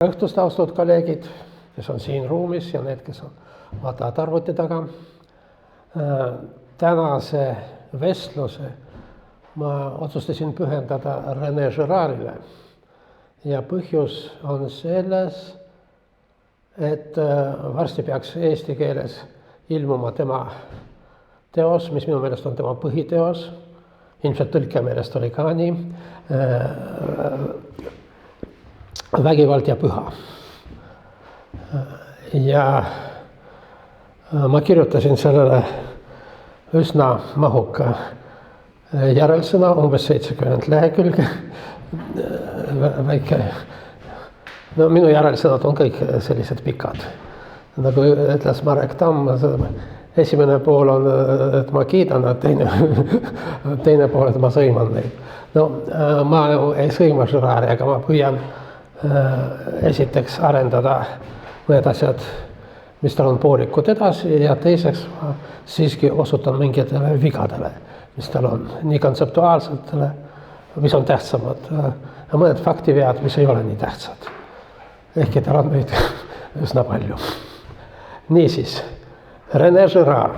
Õhtust, austatud kolleegid, kes on siin ruumis ja need, kes on vaatavad arvuti taga. Tänase vestluse ma otsustasin pühendada René Girardile. Ja põhjus on selles, et varsti peaks eesti keeles ilmuma tema teos, mis minu meelest on tema põhiteos. Ilmselt tõlke meelest oli ka nii. Vägivald ja püha. Ja ma kirjutasin sellele üsna mahuka järelsõna, umbes 70 lehekülge. Väike. No minu järelsõnad on kõik sellised pikad. Nagu ütles Marek Tamm, esimene pool on, et ma kiidan, teine pool, et ma sõiman neid. No ma ei sõima Girardi, aga ma püüan esiteks arendada need asjad, mis tal on poolikud edasi ja teiseks ma siiski osutan mingitele vigadele, mis tal on, nii kontseptuaalsetele, mis on tähtsamad, ja mõned faktivead, mis ei ole nii tähtsad. Ehkki tal on neid üsna palju. Niisiis, René Girard.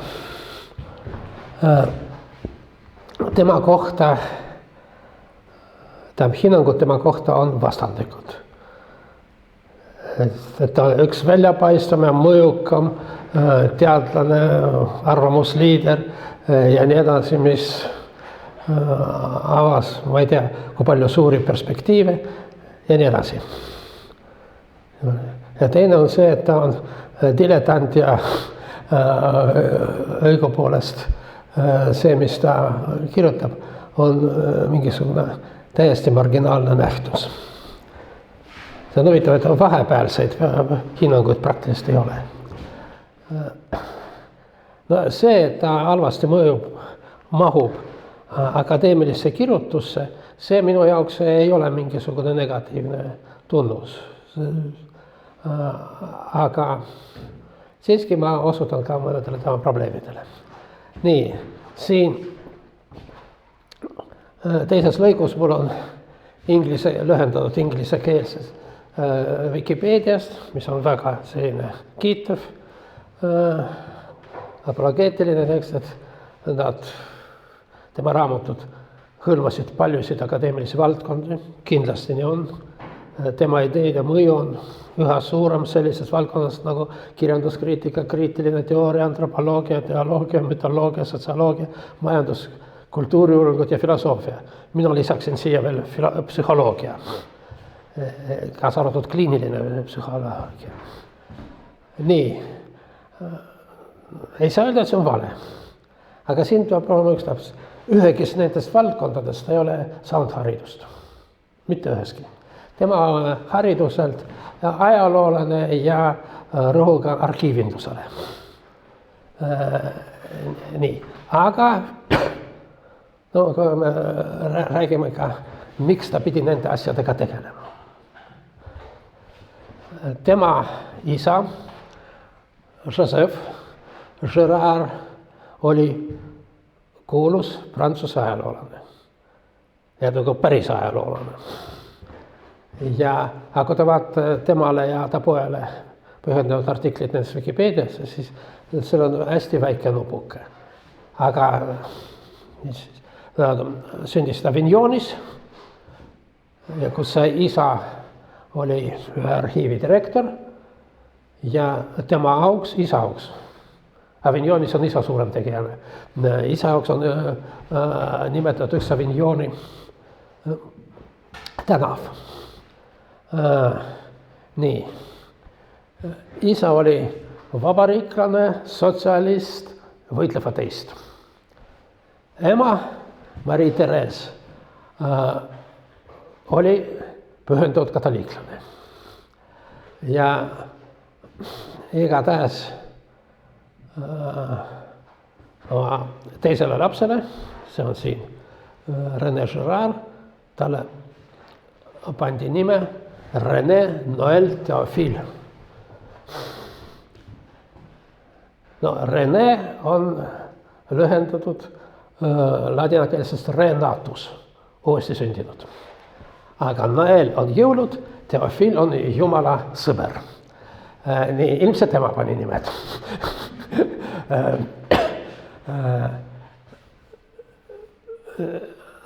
Tema kohta, hinnangud tema kohta on vastandlikud. Et ta on üks väljapaistvam ja mõjukam teadlane, arvamusliider ja nii edasi, mis avas, ma ei tea, kui palju suuri perspektiive ja nii edasi. Ja teine on see, et ta on diletant ja õigupoolest see, mis ta kirjutab, on mingisugune täiesti marginaalne nähtus. See on huvitav, et vahepealseid hinnanguid praktiliselt ei ole. No see, et ta halvasti mahub akadeemilisse kirjutusse, see minu jaoks ei ole mingisugune negatiivne tunnus. Aga siiski ma osutan ka mõnedele tema probleemidele. Nii, siin teises lõigus mul on lühendatud inglisekeelses Wikipeediast, mis on väga selline kiitev, apologeetiline tekst, et tema raamatud hõlmasid paljusid akadeemilisi valdkondi, kindlasti nii on. Tema ideed ja mõju on üha suurem sellises valdkonnas nagu kirjanduskriitika, kriitiline teooria, antropoloogia, teoloogia, mütoloogia, sotsioloogia, majandus, kultuuriuuringud ja filosoofia. Mina lisaksin siia veel psühholoogia. Kaasa arvatud kliiniline psühholoogia. Nii, ei saa öelda, et see on vale. Aga siin peab olema üks täpselt. Ühegis nendest valdkondadest ei ole saanud haridust. Mitte üheski. Tema on hariduselt ajaloolane ja rõhuga arhiivindusele. Nii, aga no, kui me räägime ka, miks ta pidi nende asjadega tegelema. Tema isa, Joseph Girard, oli kuulus Prantsuse ajaloolane. Ja nagu päris ajaloolane. Ja kui ta vaatad temale ja ta poele pühendavad artiklid nendes Wikipeediasse, siis seal on hästi väike nupuke. Aga sündis Avignonis, kus isa oli ühe arhiivi direktor ja tema isa auks. Avignonis on isa suurem tegijane. Isa auks on nimetatud üks Avignoni tänav. Nii. Isa oli vabariiklane, sotsialist, võitlev ateist. Ema, Marie-Thérèse, oli pühendatud katoliiklane. Ja igatahes teisele lapsele, see on siin René Girard, talle pandi nime René Noël Théophile. No, René on lühendatud ladinakeelsest Renatus, uuesti sündinud. Aga Noël on jõulud, Theophil on Jumala sõber. Nii, ilmselt tema pani nimed.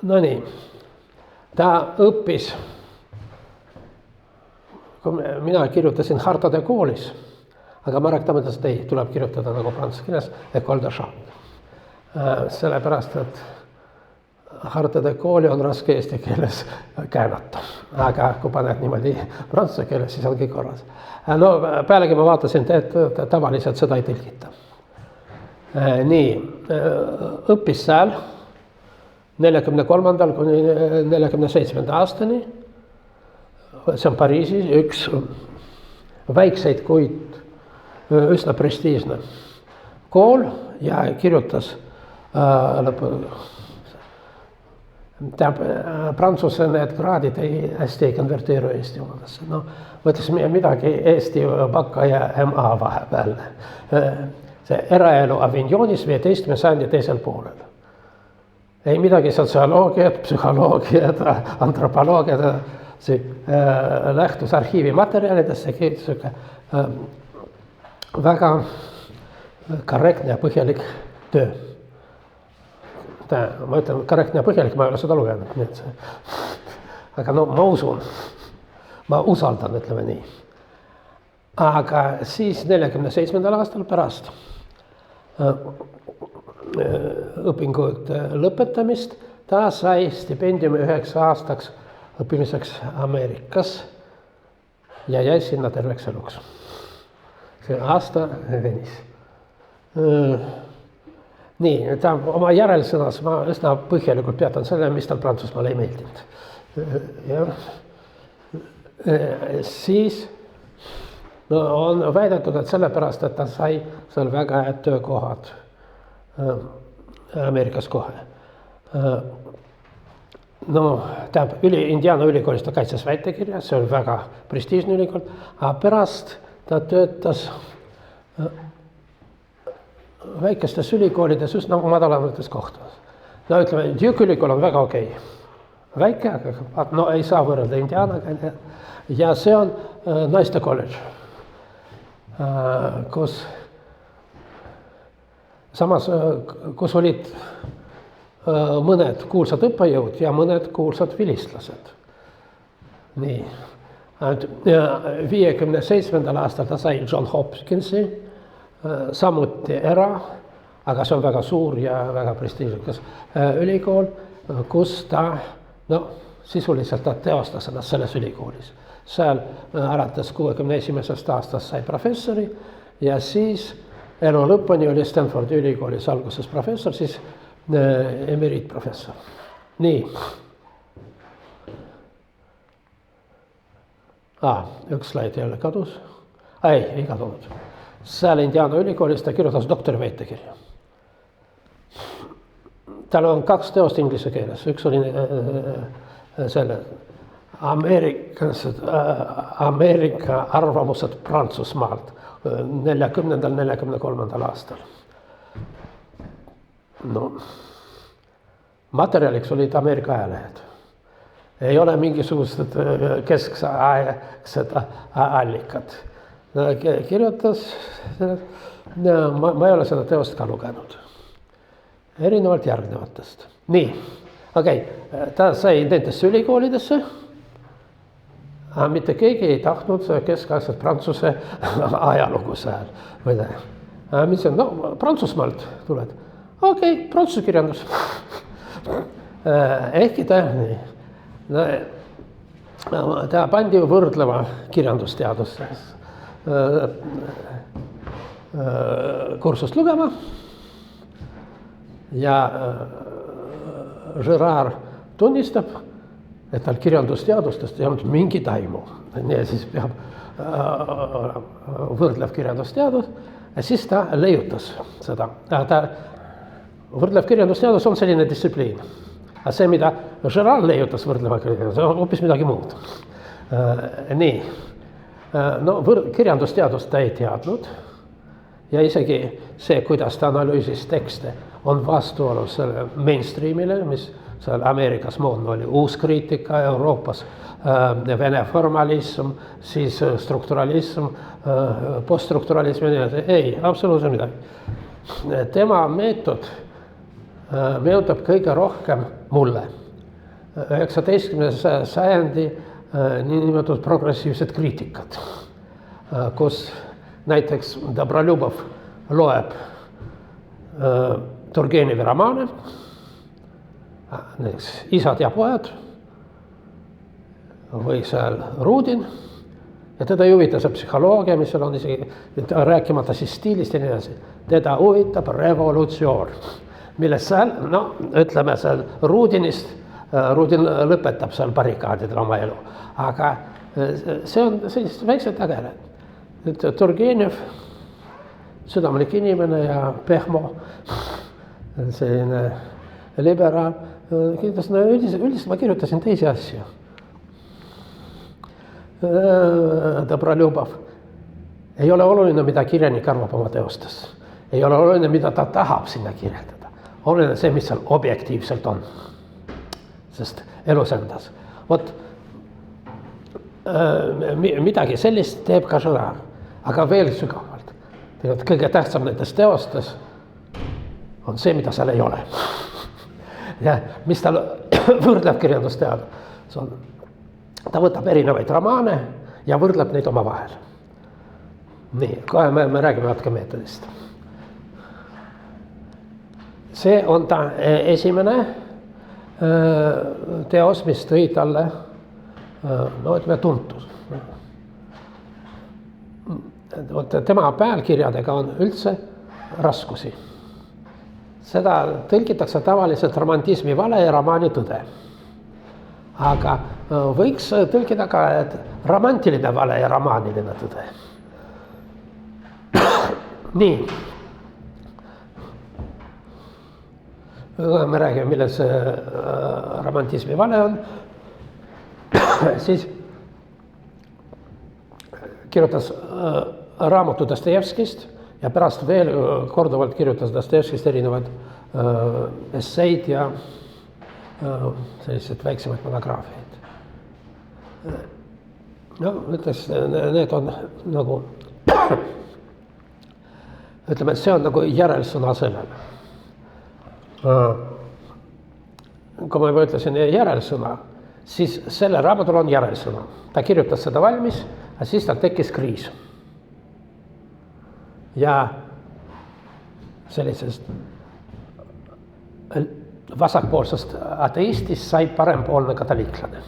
No nii, ta õppis, kui mina kirjutasin hartade koolis, aga Marek Tamm ütles, et ei, tuleb kirjutada nagu prantsuse keeles, école de chant. Sellepärast, et hartade kooli on raske eesti keeles käänata, aga kui paned niimoodi prantsuse keeles, siis on kõik korras. No pealegi ma vaatasin, et tavaliselt seda ei tõlgita. Nii, õppis seal 43. kuni 47. aastani. See on Pariisis üks väikseid, kuid üsna prestiižne kool ja kirjutas prantsuse need kraadid hästi ei konverteeru eesti omadesse. No, mõtles midagi Eesti baka ja MA vahepeal. See eraelu Avignonis 15. sajandi teisel poolel. Ei midagi sotsioloogiat, psühholoogiat, antropoloogiat, see lähtus arhiivi materjalidesse, väga korrektne ja põhjalik töö. Ma ütlen, korrektne ja põhjalik, ma ei ole seda lugenud. Aga no ma usun, ma usaldan, ütleme nii. Aga siis 47. aastal pärast õpingud lõpetamist ta sai stipendiumi 9 aastaks õppimiseks Ameerikas ja jäi sinna terveks eluks. See aasta venis. Nii, ta oma järelsõnas ma üsna põhjalikult peatan selle, mis tal Prantsusmaal ei meeldinud. Ja siis on väidetud, et sellepärast, et ta sai seal väga head töökohad Ameerikas kohe. No, tähendab, Indiana ülikoolis ta kaitses väitekirja, see oli väga prestiižne ülikool, aga pärast ta töötas väikestes ülikoolides üsna madalamates kohtades. No ütleme, Duke ülikool on väga okei. Väike, aga no ei saa võrrelda Indianaga. Ja see on naiste kolledž, kus olid mõned kuulsad õppejõud ja mõned kuulsad vilistlased. Nii. 57. aastal ta sai John Hopkinsi, samuti aga see on väga suur ja väga prestiižikas ülikool, kus ta, sisuliselt ta teostas ennast selles ülikoolis. Seal alates 61. aastast sai professori ja siis elu lõpuni oli Stanfordi ülikoolis alguses professor, siis emeriitprofessor. Nii. Üks slaid jälle kadus. Ei kadunud. Seal Indiana ülikoolis ta kirjutas doktori väitekirja. Tal on 2 teost inglise keeles. Üks oli selle Ameerika arvamused Prantsusmaalt 40-43. aastal. No, materjaliks olid Ameerika ajalehed. Ei ole mingisugused kesksed allikad. Kirjutas, ma ei ole seda teost ka lugenud. Erinevalt järgnevatest. Nii, ta sai nendesse ülikoolidesse, aga mitte keegi ei tahtnud keskaegset Prantsuse ajalugu seal. Mis on, Prantsusmaalt tuled. Prantsuse kirjandus. Ehkki ta nii. Ta pandi võrdleva kirjandusteadusse kursust lugema ja Gerard tunnistab, et tal kirjandusteadustest ei olnud mingi taimu. Nii siis peab võrdlev kirjandusteadus ja siis ta leiutas seda. Võrdlev kirjandusteadus on selline distsipliin. Aga see, mida Gerard leiutas võrdleva kirjandus, on hoopis midagi muud. Nii. Kirjandusteadust ta ei teadnud ja isegi see, kuidas ta analüüsis tekste, on vastuolus selle mainstreamile, mis seal Ameerikas moodne oli uus kriitika, Euroopas Vene formalism, siis strukturalism, poststrukturalism ja nii edasi. Ei, absoluutselt midagi. Tema meetod meenutab kõige rohkem mulle 19. sajandi niinimetatud progressiivset kriitikat, kus näiteks Dobrolubov loeb Turgenevi romaane, näiteks Isad ja pojad või seal Rudin, ja teda ei huvita see psühholoogia, mis seal on isegi, rääkimata siis stiilist ja nii edasi. Teda huvitab revolutsioon, milles seal, no ütleme seal Rudinist, Rudin lõpetab seal barrikaadidel oma elu, aga see on sellised väiksed tagajärjed. Turgenev, südamelik inimene ja pehmo, selline liberaal, kindlasti no, üldiselt ma kirjutasin teisi asju. Dobrolubov. Ei ole oluline, mida kirjanik arvab oma teostes. Ei ole oluline, mida ta tahab sinna kirjeldada. Oluline see, mis seal objektiivselt on. Sest elus endas. Vot midagi sellist teeb ka Žõrar, aga veel sügavalt. Kõige tähtsam nendes teostes on see, mida seal ei ole. Ja mis tal võrdleb kirjandusteada. Ta võtab erinevaid romaane ja võrdleb neid oma vahel. Nii, kohe me räägime natuke meetodist. See on ta esimene teos, mis tõi talle, no ütleme, tuntus. Tema pealkirjadega on üldse raskusi. Seda tõlgitakse tavaliselt romantismi vale ja romaani tõde. Aga võiks tõlkida ka, et romantiline vale ja romaaniline tõde. Nii. Me räägime, milles romantismi vale on. Siis kirjutas raamatu Dostojevskist ja pärast veel korduvalt kirjutas Dostojevskist erinevad esseid ja sellised väiksemaid monograafiaid. No, ütles, need on nagu, ütleme, et see on nagu järelsõna sellele. Kui ma juba ütlesin järelsõna, siis selle raamatul on järelsõna. Ta kirjutas seda valmis, aga siis tal tekkis kriis. Ja sellisest vasakpoolsest ateistist sai parempoolne katoliiklane.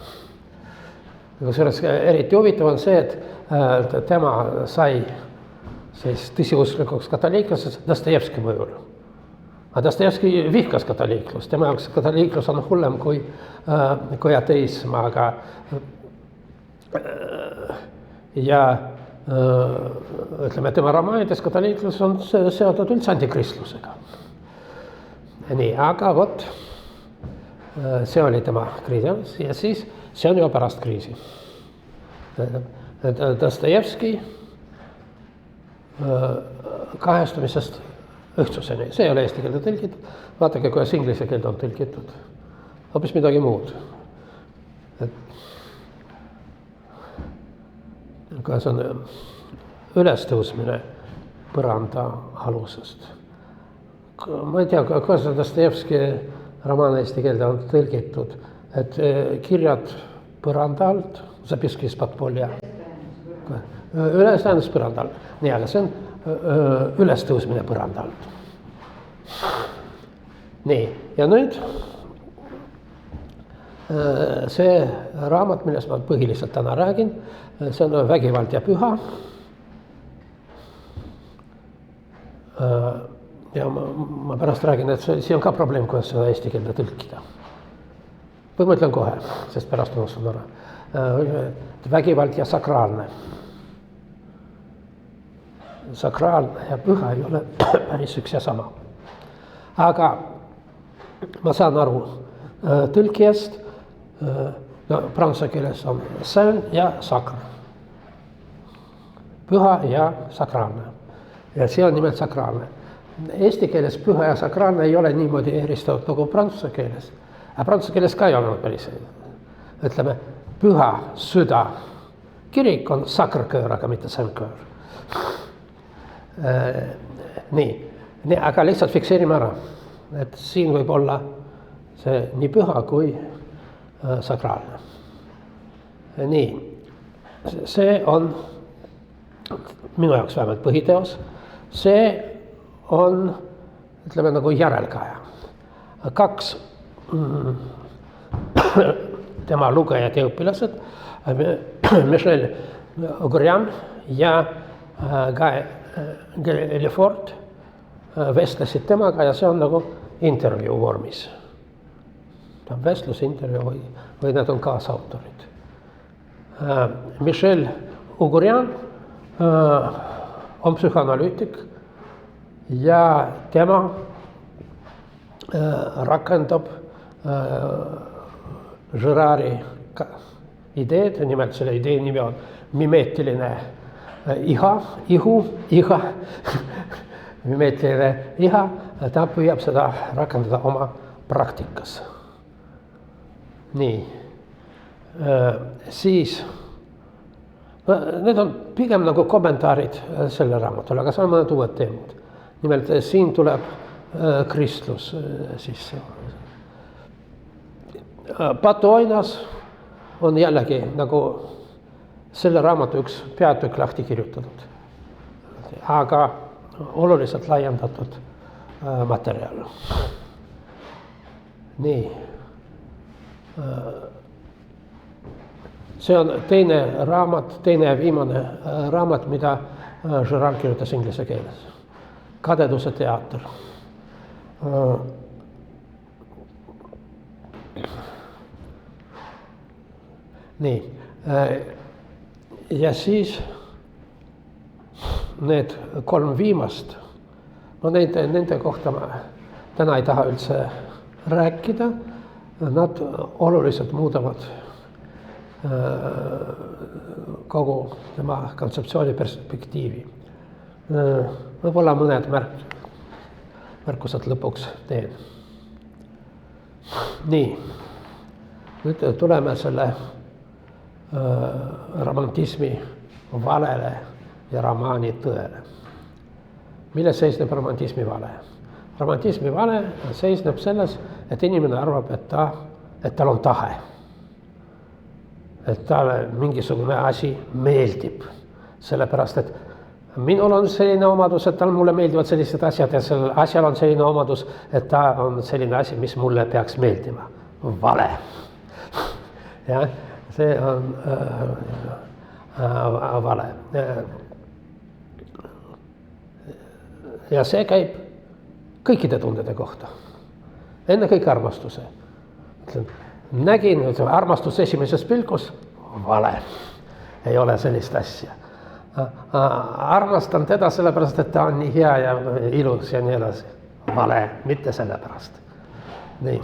Eriti huvitav on see, et tema sai tõsiusklikuks katoliiklusest Dostojevski mõjul. Aga Dostojevski vihkas katoliiklust, tema jaoks katoliiklus on hullem kui ateism, aga ja ütleme, tema romaanides katoliiklus on seotud üldse antikristlusega. Nii, aga vot, see oli tema kriis ja siis see on juba pärast kriisi. Dostojevski kahestumisest ühtsuseni, see ei ole eesti keelde tõlgitud, vaadake, kuidas inglise keelde on tõlgitud, hoopis midagi muud. Kuidas on ülestõusmine põranda alusest. Ma ei tea, kuidas Dostojevski romaan eesti keelde on tõlgitud, et kirjad põranda alt, zapiski iz podpolja. Ülestõusmine põranda alt. Nii, aga see on ülestõusmine põranda alt. Nii, ja nüüd see raamat, millest ma põhiliselt täna räägin, see on Vägivald ja püha. Ja ma pärast räägin, et see on ka probleem, kuidas seda eesti keelde tõlkida. Või ma ütlen kohe, sest pärast unustan ära. Vägivald ja sakraalne. Sakraalne ja püha ei ole päris üks ja sama. Aga ma saan aru tõlkijast, no prantsuse keeles on saint ja sakr. Püha ja sakraalne. Ja see on nimelt sakraalne. Eesti keeles püha ja sakraalne ei ole niimoodi eristatud nagu prantsuse keeles. Aga prantsuse keeles ka ei ole päris. Ütleme, püha süda. Kirik on Sacre-Cœur, aga mitte Saint-Cœur. Nii, aga lihtsalt fikseerime ära, et siin võib olla see nii püha kui sakraalne. Nii, see on minu jaoks vähemalt põhiteos, see on, ütleme, nagu järelkaja. 2 tema lugejad ja õpilased, Michel Augurian ja Guy Lefort vestlesid temaga ja see on nagu intervjuu vormis. Ta on vestlus, intervjuu või need on kaasautorid. Michel Augurian on psühhanalüütik ja tema rakendab Girardi ideed, nimelt selle idee nimi on mimeetiline iha, mimeetiline iha, ta püüab seda rakendada oma praktikas. Nii, siis need on pigem nagu kommentaarid selle raamatule, aga see on mõned uued teemad. Nimelt siin tuleb kristlus sisse. Patu Oinas on jällegi nagu selle raamatu üks peatükk lahti kirjutatud, aga oluliselt laiendatud materjal. Nii. See on teine ja viimane raamat, mida Girard kirjutas inglise keeles. Kadeduse teater. Nii, ja siis need 3 viimast, nende kohta ma täna ei taha üldse rääkida, nad oluliselt muudavad kogu tema kontseptsiooni perspektiivi. Võib-olla mõned märkused lõpuks teen. Nii, nüüd tuleme selle romantismi valele ja romaani tõele. Milles seisneb romantismi vale? Romantismi vale seisneb selles, et inimene arvab, et tal on tahe. Et talle mingisugune asi meeldib. Sellepärast, et minul on selline omadus, et tal mulle meeldivad sellised asjad ja sellel asjal on selline omadus, et ta on selline asi, mis mulle peaks meeldima. Vale. Ja, see on vale. Ja see käib kõikide tundede kohta. Ennekõike armastuse. Nägin armastus esimeses pilgus, vale. Ei ole sellist asja. Armastan teda sellepärast, et ta on nii hea ja ilus ja nii edasi. Vale, mitte sellepärast. Nii.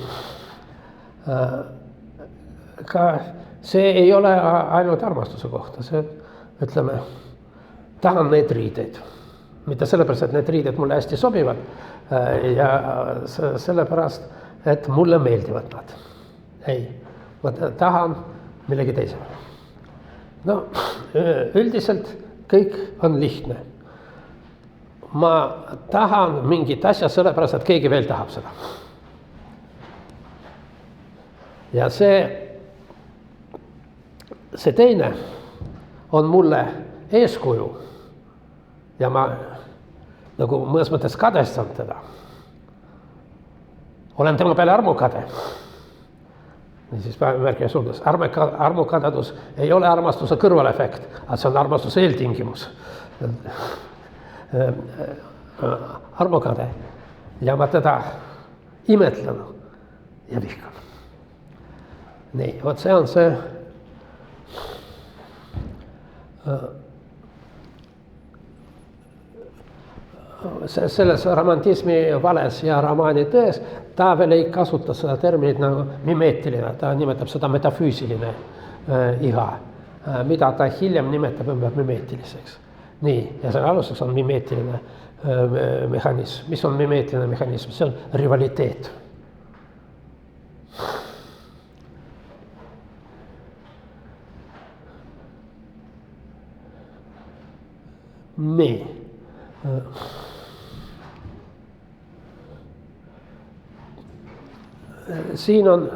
Ka see ei ole ainult armastuse kohta, see, ütleme, tahan neid riideid. Mitte sellepärast, et need riided mulle hästi sobivad ja sellepärast, et mulle meeldivad nad. Ei, ma tahan millegi teisele. No, üldiselt kõik on lihtne. Ma tahan mingit asja sellepärast, et keegi veel tahab seda. Ja see teine on mulle eeskuju ja ma nagu mõnes mõttes kadestan teda. Olen tema peale armukade. Siis märkige sulges. Armukadedus ei ole armastuse kõrvalefekt, aga see on armastuse eeltingimus. Armukade ja ma teda imetlen ja vihkan. Nii, vot see on see selles romantismi vales ja romaani tões ta veel ei kasuta seda terminit nagu mimeetiline, ta nimetab seda metafüüsiline iha, mida ta hiljem nimetab ümber mimeetiliseks. Nii, ja selle aluseks on mimeetiline mehhanism. Mis on mimeetiline mehhanism? See on rivaliteet. nii. Siin on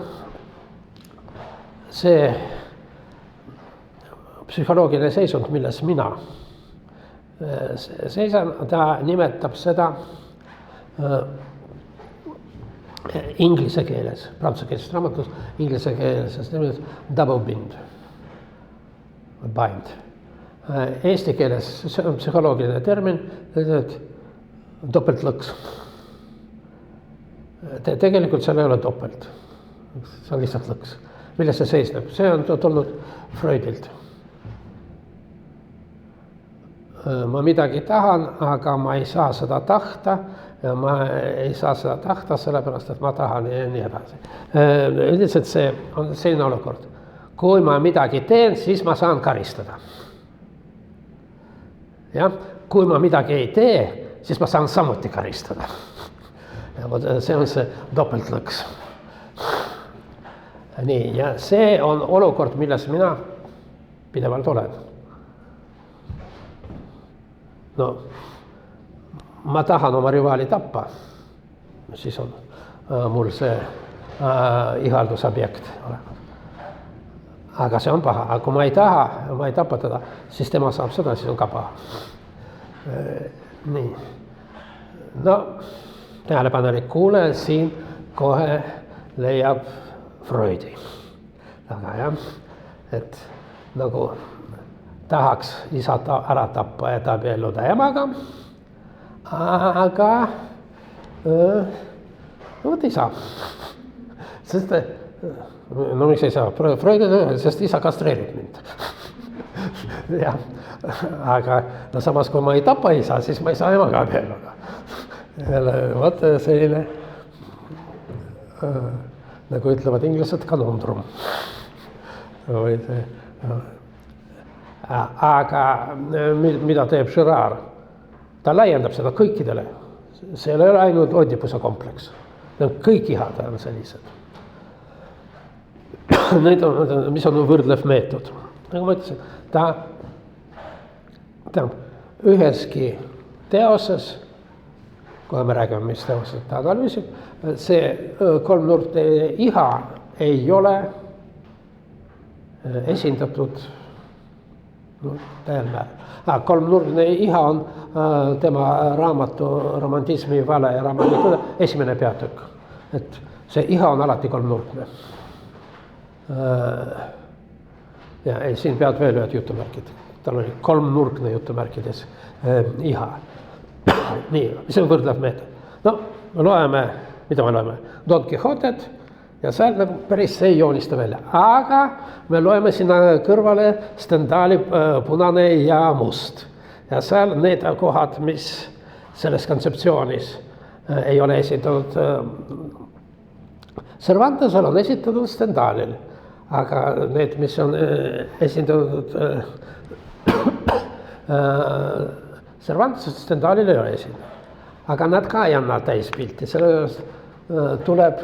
see psühholoogiline seisund, milles mina seisan, ta nimetab seda inglise keeles, prantsuse keeles raamatus, inglise keeles double bind. Eesti keeles, see on psühholoogiline termin, topeltlõks. Tegelikult seal ei ole topelt, see on lihtsalt lõks. Milles see seisneb? See on tulnud Freudilt. Ma midagi tahan, aga ma ei saa seda tahta ja ma ei saa seda tahta sellepärast, et ma tahan ja nii edasi. Üldiselt see on selline olukord. Kui ma midagi teen, siis ma saan karistada. Ja? Kui ma midagi ei tee, siis ma saan samuti karistada. Ja see on see topeltlõks. Nii, ja see on olukord, milles mina pidevalt olen. No, ma tahan oma rivaali tappa, siis on mul see ihaldusobjekt olemas. Aga see on paha, aga kui ma ei taha, ma ei tapa teda, siis tema saab seda, siis on ka paha. Nii, no tähelepanelik kuulaja siin kohe leiab Freudi. Aga jah, et nagu tahaks isa ära tappa ja abielluda emaga, aga vot ei saa. Sest, no miks ei saa? Freud on, sest isa kastreerib mind. Ja, aga no samas, kui ma ei tapa isa, siis ma ei saa emaga abielluda. Vot selline, nagu ütlevad inglased, konundrum. Aga mida teeb Girard? Ta laiendab seda kõikidele. See ei ole ainult Oedipuse kompleks. Kõik ihad on sellised. Need on, mis on võrdlev meetod. Nagu ma ütlesin, ta üheski teoses, kui me räägime, mis teosed ta analüüsib, see kolmnurkne iha ei ole esindatud täiel määral. Kolmnurkne iha on tema raamatu romantismi vale ja raamatu esimene peatükk. Et see iha on alati kolmnurkne. Ja ei, siin pead veel ühed jutumärkid. Tal oli kolmnurkne jutumärkides iha. Nii, see on võrdlev meetod. No, me loeme, mida me loeme? Don Quixotet ja seal nagu päris see ei joonista välja. Aga me loeme sinna kõrvale Stendhali punane ja must. Ja seal need kohad, mis selles kontseptsioonis ei ole esitatud Cervantesel, on esitatud Stendhalil. Aga need, mis on esindatud Cervantes, Stendhalil ei ole esindatud. Aga nad ka ei anna täispilti, sellepärast tuleb,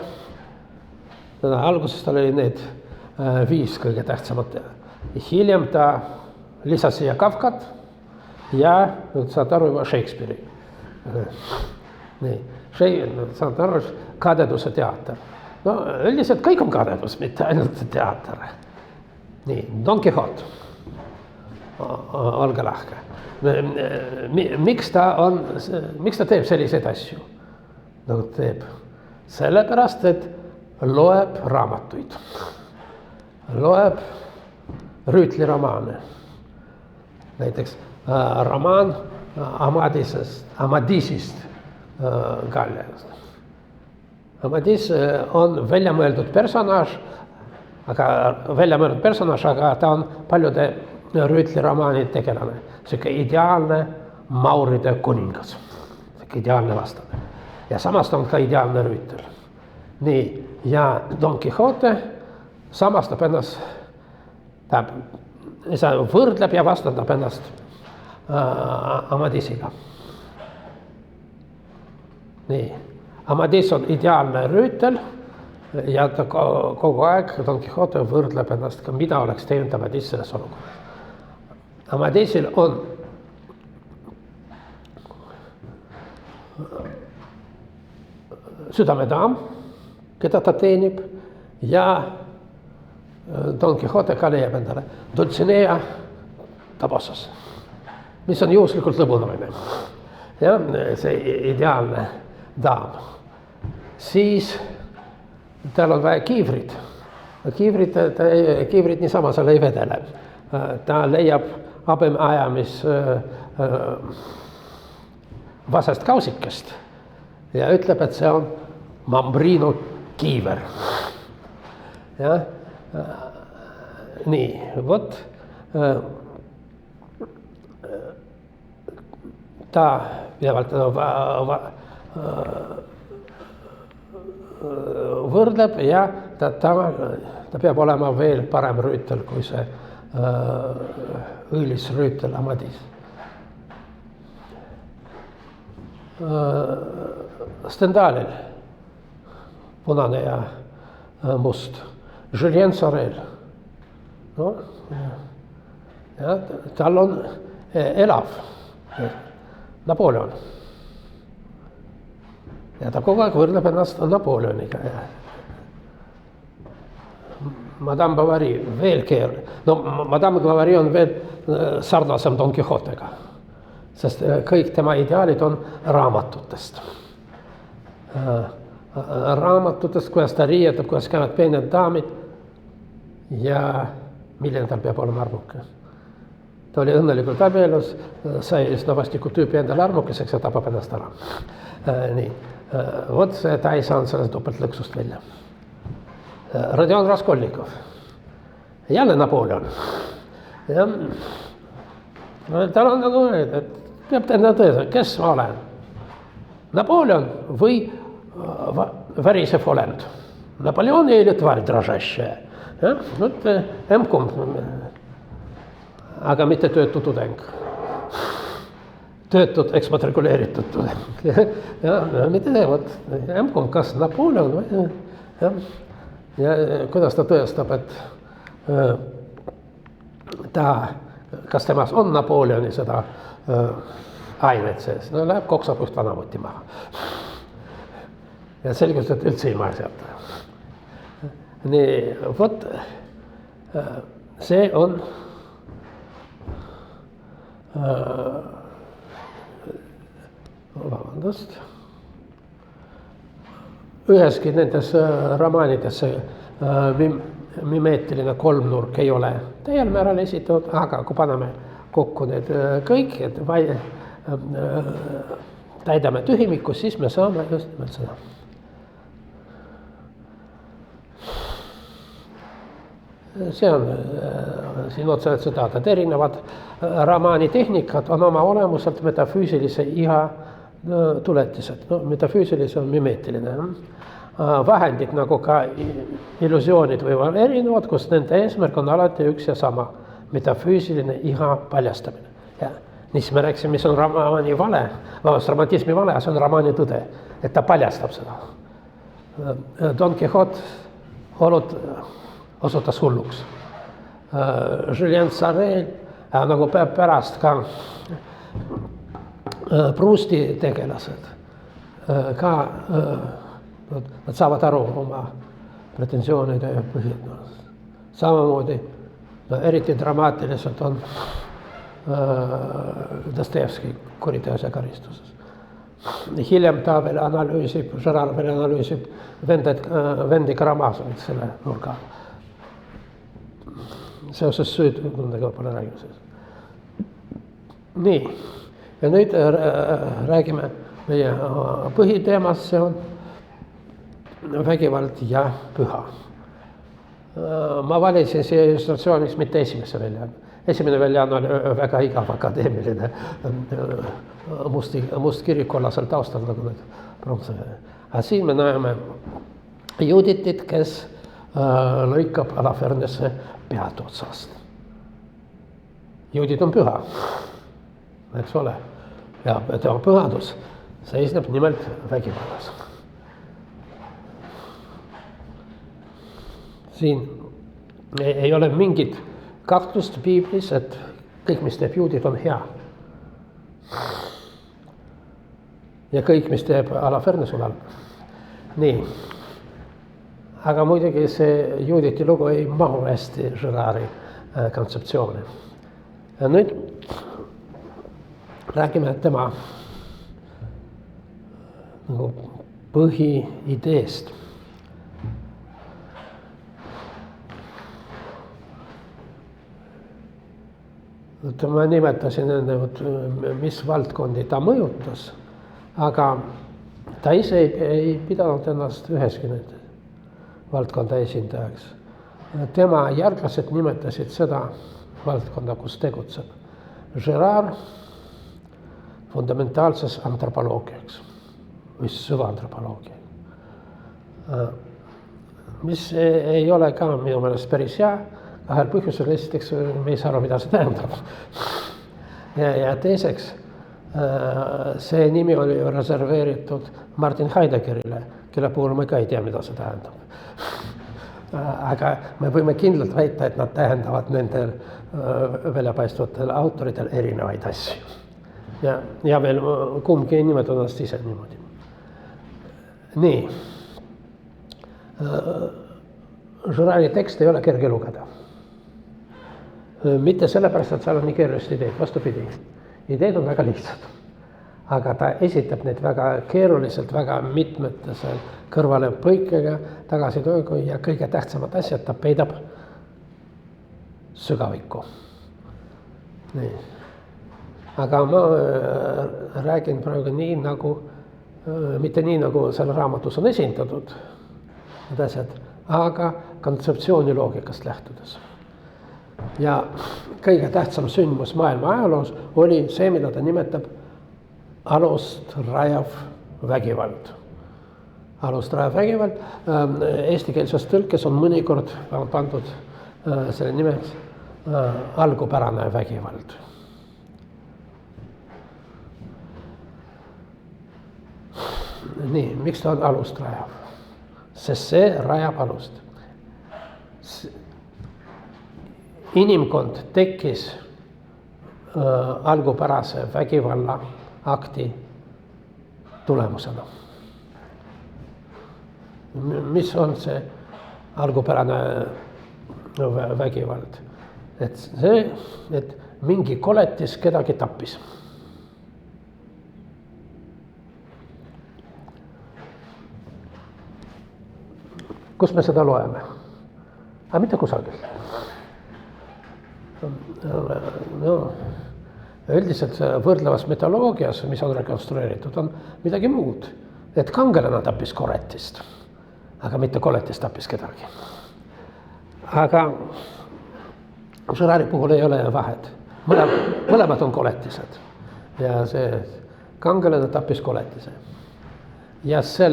alguses tal oli need 5 kõige tähtsamat. Hiljem ta lisas siia Kafkat ja saad aru juba Shakespeare'i. Nii, saad aru, kadeduse teater. No, üldiselt kõik on kadedus, mitte ainult teater. Nii, Don Quixote. Olge lahke. Miks ta teeb selliseid asju? Nagu teeb. Sellepärast, et loeb raamatuid. Loeb Rüütli romaane. Näiteks romaan Amadisist Galliast. Amadis on väljamõeldud personaaž, aga ta on paljude Rüütli romaanide tegelane. Siuke ideaalne Mauride kuningas. Siuke ideaalne vastane. Ja samast on ka ideaalne rüütel. Nii, ja Don Quixote samastab ennast, võrdleb ja vastandab ennast Amadisiga. Nii. Amadis on ideaalne rüütel ja ta kogu aeg Don Quixote võrdleb ennast, mida oleks teinud Amadis selles olukorras. Amadisil on südamedaam, keda ta teenib, ja Don Quixote ka leiab endale Dulcinea Tobosos, mis on juhuslikult lõbunaine. Jah, see ideaalne daam. Siis tal on vaja kiivrit. Kiivrit niisama seal ei vedele. Ta leiab habemaajamis vasest kausikest ja ütleb, et see on Mambrino kiiver. Jah, nii, vot ta pidevalt võrdleb ja ta peab olema veel parem rüütel kui see õilisrüütel Amadis. Stendhalil punane ja must. Julien Sorel. No, ja, tal on elav Napoleon. Ja ta kogu aeg võrdleb ennast Napoleoniga. Madame Bovary veel no, Madame Bovary on veel sarnasem Don Quixotega, sest kõik tema ideaalid on raamatutest. Raamatutest, kuidas ta riietab, kuidas käivad peened daamid ja milline tal peab olema armuke. Ta oli õnnelikult abielus, sai vastikku tüüpi endale armukeseks ja tapab ennast ära. Nii, vot see ta ei saanud sellest topeltlõksust välja. Rodion Raskolnikov, jälle Napoleon. Ja, tal on nagu, et peab teha tõesema, kes ma olen. Napoleon või värisev olend. Napoleon или тварь дрожащая. M-kumb, aga mitte töötu tudeng. Töötud eksmatrikuleeritud tudeng. Ja, mitte see, M-kumb, kas Napoleon või? Ja kuidas ta tõestab, et kas temas on Napoleoni seda ainet sees? No läheb koksab just vanamuti maha. Ja selgus, et üldse ilma sealt. Nii, vot see on vabandust. Üheski nendes romaanides mimeetiline kolmnurk ei ole täiel määral esitatud, aga kui paneme kokku need kõik, et täidame tühimiku, siis me saame just nimelt seda. See on siin otsad tsitaadid. Erinevad romaanitehnikad on oma olemuselt metafüüsilise iha tuletised. No, metafüüsilise on mimeetiline. Vahendid nagu ka illusioonid võivad erinevad, kus nende eesmärk on alati üks ja sama. Metafüüsiline iha paljastamine. Ja nii me rääkisime, mis on romaani vale, romantismi vale, see on romaani tõde, et ta paljastab seda. Don Quixote osutas hulluks. Julien Sorel, nagu pärast ka Prousti tegelased, ka nad saavad aru oma pretensioonide põhjendusest. Samamoodi, eriti dramaatiliselt on Dostojevski kuriteos ja karistuses. Hiljem ta veel analüüsib, Gerard veel analüüsib Vendi Karamazovit selle nurga. Seoses süütundega pole räägimisest. Nii, ja nüüd räägime meie põhiteemast, see on vägivald ja püha. Ma valisin siia illustratsiooniks mitte esimese väljaanne. Esimene väljaanne oli väga igav akadeemiline must kirik kollasel taustal nagu need pronksõja. Aga siin me näeme Juditit, kes lõikab Alafernesse pead otsast. Judit on püha, eks ole, ja tema pühadus seisneb nimelt vägivallas. Siin ei ole mingit kahtlust piiblis, et kõik, mis teeb juudid, on hea. ja kõik, mis teeb Alafernes sulal. Nii. Aga muidugi see Juditi lugu ei mahu hästi Girardi kontseptsiooni. Ja nüüd räägime tema nagu põhiideest. Ma nimetasin enne, mis valdkondi ta mõjutas, aga ta ise ei pidanud ennast üheski nüüd valdkonda esindajaks. Tema järglased nimetasid seda valdkonda, kus tegutseb Girard fundamentaalses antropoloogiaks või süvaantropoloogia. Mis ei ole ka minu meelest päris hea, kahel põhjusel. Esiteks me ei saa aru, mida see tähendab. Ja teiseks, see nimi oli reserveeritud Martin Heideggerile, kelle puhul me ka ei tea, mida see tähendab. Aga me võime kindlalt väita, et nad tähendavad nendel väljapaistvatel autoritel erinevaid asju. Ja veel kumbki ei nimetada ennast ise niimoodi. Nii. Girardi tekst ei ole kerge lugeda. Mitte sellepärast, et seal on nii keerulist ideed, vastupidi. Ideed on väga lihtsad. Aga ta esitab neid väga keeruliselt, väga mitmetasel kõrvale põikega, tagasi tööga ja kõige tähtsamad asjad ta peidab sügavikku. Nii. Aga ma räägin praegu nii nagu, mitte nii nagu selle raamatus on esindatud, need asjad, aga kontseptsiooni loogikast lähtudes. Ja kõige tähtsam sündmus maailma ajaloos oli see, mida ta nimetab alust rajav vägivald. Alust rajav vägivald. Eestikeelses tõlkes on mõnikord pandud selle nimeks algupärane vägivald. Nii, miks ta on alust rajav? Sest see rajab alust. Inimkond tekkis algupärase vägivalla akti tulemusena. Mis on see algupärane vägivald? Et see, et mingi koletis kedagi tappis. Kus me seda loeme? Aga mitte kusagil. No, üldiselt võrdlevas metoloogias, mis on rekonstrueeritud, on midagi muud. Et kangelane tappis koletist, aga mitte koletis tappis kedagi. Aga Girardi puhul ei ole vahet. Mõlemad on koletised. Ja see kangelane tappis koletise. Ja see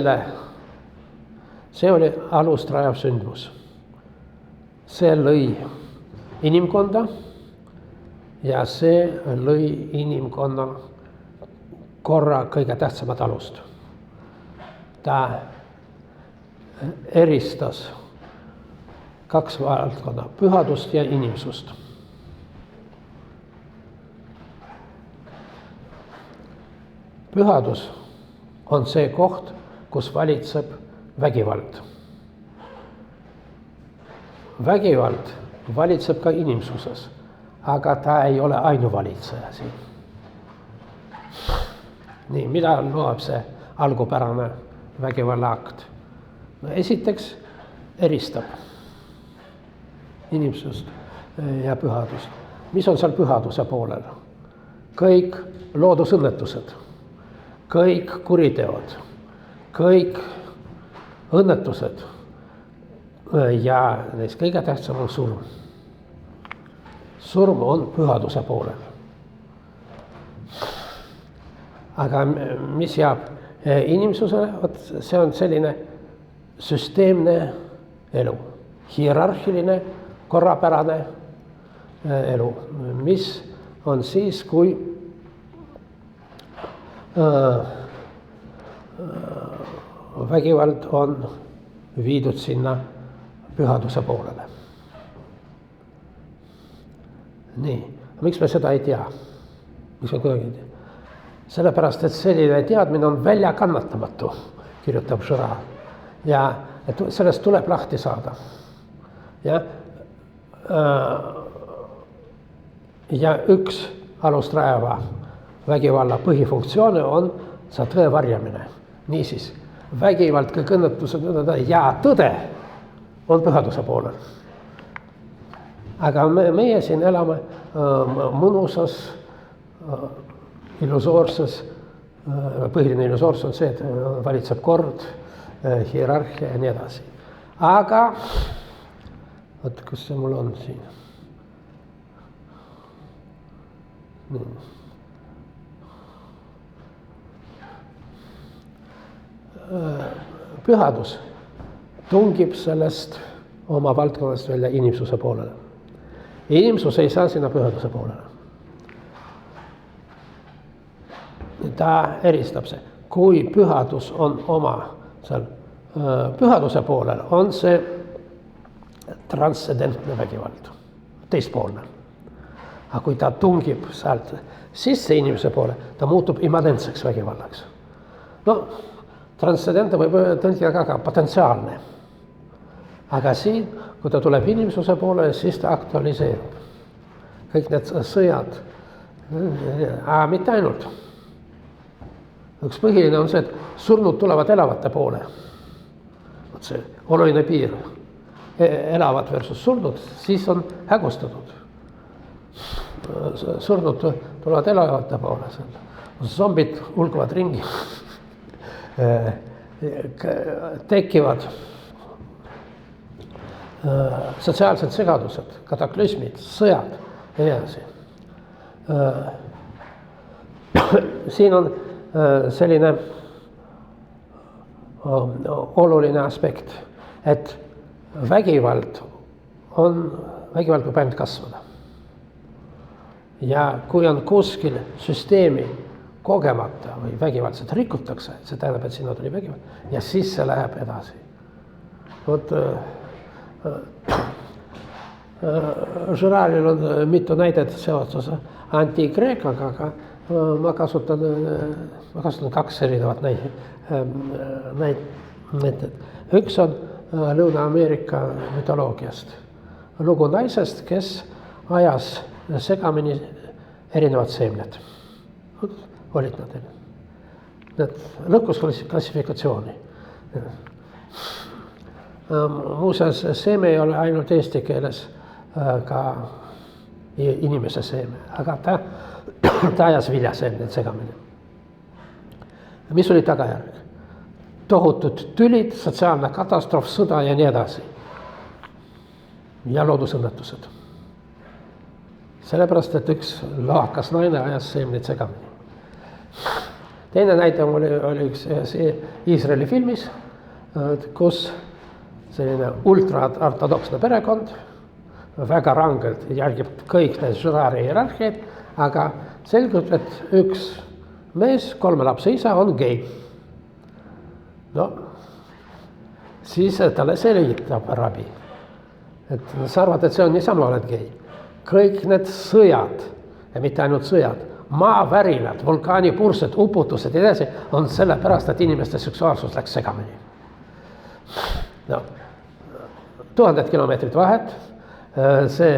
oli alust rajav sündmus. See lõi inimkonda ja see lõi inimkonna korra kõige tähtsamat alust. Ta eristas kaks valdkonda, pühadust ja inimsust. Pühadus on see koht, kus valitseb vägivald. Vägivald valitseb ka inimsuses, aga ta ei ole ainuvalitseja siin. Nii, mida loeb see algupärane vägivallaakt? No, esiteks eristab inimsust ja pühadust. Mis on seal pühaduse poolel? Kõik loodusõnnetused, kõik kuriteod, kõik õnnetused ja neist kõige tähtsam on surm. Surm on pühaduse poolel. Aga mis jääb inimsusele, see on selline süsteemne elu, hierarhiline, korrapärane elu, mis on siis, kui vägivald on viidud sinna pühaduse poolele. Nii, miks me seda ei tea? Miks me kuidagi ei tea? sellepärast, et selline teadmine on väljakannatamatu, kirjutab Girard. Ja et sellest tuleb lahti saada. Ja üks alust rajava vägivalla põhifunktsioone on see tõe varjamine. Niisiis, vägivald, kõik õnnetused ja tõde on pühaduse poolel. Aga meie siin elame mõnusas, illusoorses, põhiline illusoorsus on see, et valitseb kord, hierarhia ja nii edasi. Aga, oot, kus see mul on siin? Pühadus tungib sellest oma valdkonnast välja inimsuse poolele. Inimsus ei saa sinna pühaduse poolele. Ta eristab see. Kui pühadus on oma seal pühaduse poolel, on see transcendentne vägivald, teistpoolne. Aga kui ta tungib sealt sisse inimese poole, ta muutub immanentseks vägivallaks. No, transcendentne võib tõlkida ka potentsiaalne. Aga siin, kui ta tuleb inimsuse poole, siis ta aktualiseerub. Kõik need sõjad, aga mitte ainult. Üks põhiline on see, et surnud tulevad elavate poole. Võt see oluline piir. Elavad versus surnud, siis on hägustatud. Surnud tulevad elavate poole. Zombid hulguvad ringi. Tekivad sotsiaalsed segadused, kataklüsmid, sõjad ja nii edasi. Siin on selline oluline aspekt, et vägivald võib ainult kasvada. Ja kui on kuskil süsteemi kogemata või vägivaldselt rikutakse, see tähendab, et sinna tuli vägivald ja siis see läheb edasi. Vot Girardil on mitu näidet seoses antiikreekaga, aga ma kasutan kaks erinevat näidet. Üks on Lõuna-Ameerika mütoloogiast. Lugu naisest, kes ajas segamini erinevad seemned. Olid nad. Need lõhkus klassifikatsiooni. Muuseas, seeme ei ole ainult eesti keeles ka inimese seeme, aga ta ajas viljaseemned segamini. Mis oli tagajärg? Tohutud tülid, sotsiaalne katastroof, sõda ja nii edasi. Ja loodusõnnetused. Sellepärast, et üks laakas naine ajas seemned segamini. Teine näide oli üks Iisraeli filmis, kus selline ultraortodoksne perekond väga rangelt jälgib kõik need Girardi hierarhiaid, aga selgub, et üks mees, 3 lapse isa on gei. No, siis talle selitab rabi. Et sa arvad, et see on niisama oled gei. Kõik need sõjad, ja mitte ainult sõjad, maavärinad, vulkaanipursed, uputused ja edasi on sellepärast, et inimeste seksuaalsus läks segamini. No, 1000 kilomeetrit vahet, see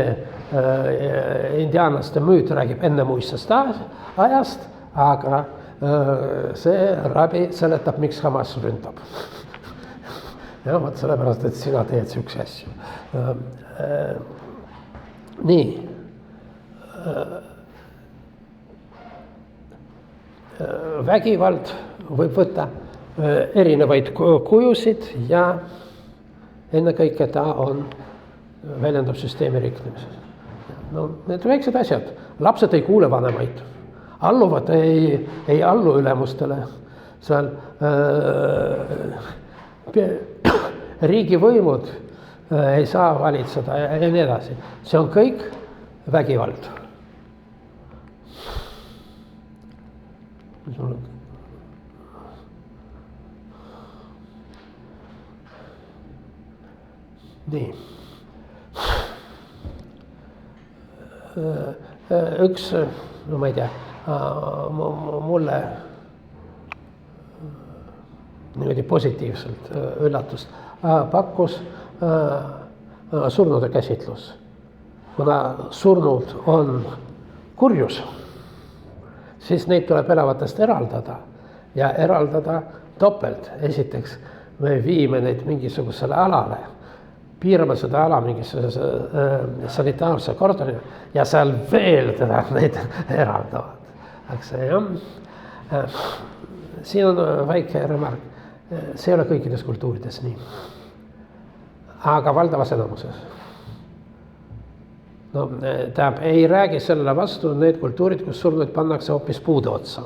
indiaanlaste müüt räägib enne muistest ajast, aga see rabi seletab, miks Hamas ründab. Ja, võt sellepärast, et sina teed sihukese asju. Nii. Vägivald võib võtta erinevaid kujusid ja ennekõike ta väljendab süsteemi riknemises. No, need väiksed asjad. Lapsed ei kuule vanemaid. Alluvad ei allu ülemustele. Seal riigivõimud ei saa valitseda ja nii edasi. See on kõik vägivald. Nii. Üks, no ma ei tea, mulle niimoodi positiivselt üllatust pakkus surnude käsitlus. Kuna surnud on kurjus, siis neid tuleb elavatest eraldada ja eraldada topelt. Esiteks me viime neid mingisugusele alale, piirame seda ala mingisuguse sanitaarse kordoni ja seal veel teda neid eraldavad. Siin on väike remark, see ei ole kõikides kultuurides nii, aga valdavas enamuses. No, ei räägi sellele vastu need kultuurid, kus surnuid pannakse hoopis puude otsa.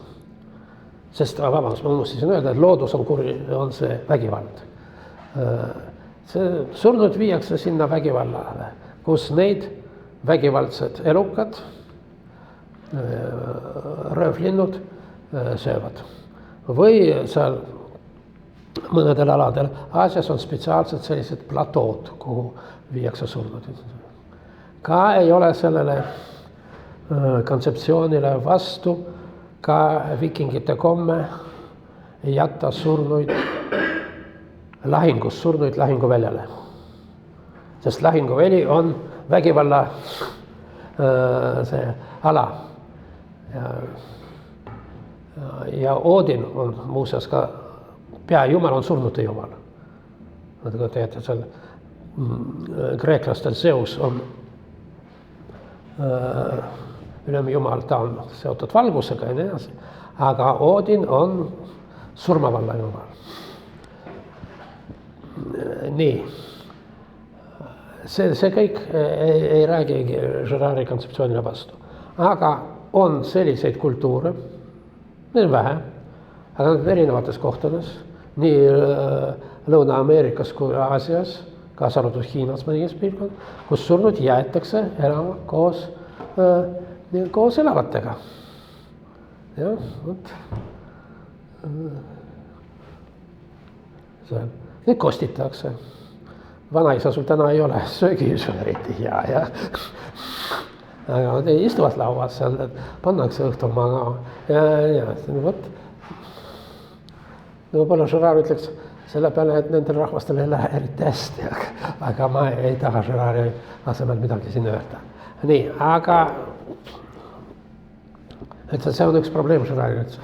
Sest, vabandust, ma unustasin öelda, et loodus on see vägivald. Surnud viiakse sinna vägivallale, kus neid vägivaldsed elukad, röövlinnud söövad. Või seal mõnedel aladel Aasias on spetsiaalselt sellised platood, kuhu viiakse surnud. Ka ei ole sellele kontseptsioonile vastu, ka vikingite komme jätta surnuid lahingus, surnuid lahinguväljale. Sest lahinguväli on vägivalla see ala. Ja Odin on muuseas ka peajumal on surnute jumal. Kui teate, seal kreeklastel Zeus on ülemjumal, ta on seotud valgusega ja nii edasi, aga Odin on surmavalla jumal. Nii, see kõik ei räägi Girardi kontseptsioonile vastu, aga on selliseid kultuure, need on vähe, aga nad on erinevates kohtades, nii Lõuna-Ameerikas kui Aasias, kaasa arvatud Hiinas mõningas piirkond, kus surnud jäetakse elama koos elavatega. Ja, võt. Neid kostitakse. Vanaisa sul täna ei ole, söögi sul eriti hea, ja. Aga nad istuvad lauas seal, pannakse õhtul magama. Ja, võt. Võib-olla Girard ütleks selle peale, et nendel rahvastel ei lähe eriti hästi, aga ma ei taha Girardi asemel midagi siin öelda. Nii, aga see on üks probleem Girardi üldse.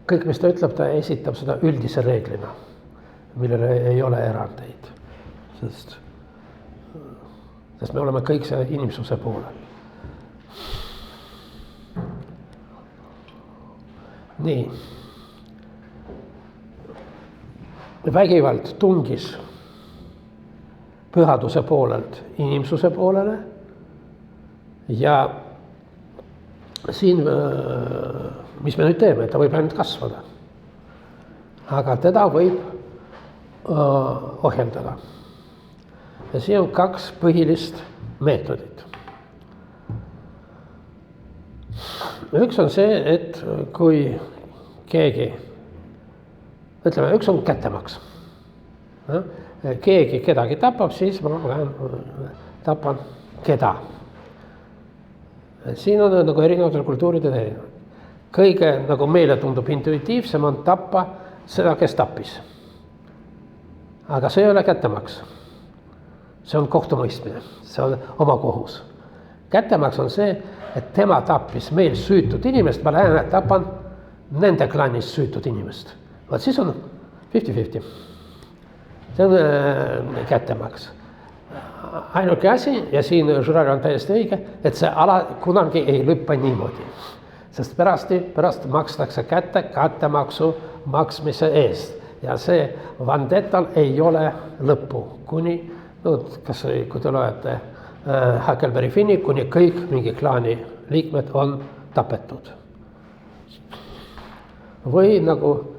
Kõik, mis ta ütleb, ta esitab seda üldise reeglina, millele ei ole erandeid. Sest me oleme kõik see inimsuse poolel. Nii. Vägivald tungis pühaduse poolelt inimsuse poolele ja siin, mis me nüüd teeme, ta võib ainult kasvada, aga teda võib ohjeldada. Ja siin on kaks põhilist meetodit. Üks on see, et kui keegi ütleme, üks on kättemaks. Keegi kedagi tapab, siis ma tapan keda. Siin on nagu erinevatel kultuuridel erinevad. Kõige nagu meile tundub intuitiivsem on tappa seda, kes tappis. Aga see ei ole kättemaks. See on kohtumõistmine, see on oma kohus. Kättemaks on see, et tema tappis meil süütud inimest, ma lähen tapan nende klannis süütud inimest. Vaat siis on 50-50. See on kättemaks. Ainuke asi, ja siin Girard on täiesti õige, et see ala kunagi ei lõppa niimoodi. Sest pärast makstakse kättemaksu maksmise eest. Ja see vandetal ei ole lõppu, kuni, kas kui te loete Huckleberry Finni, kuni kõik mingi klaani liikmed on tapetud. Või nagu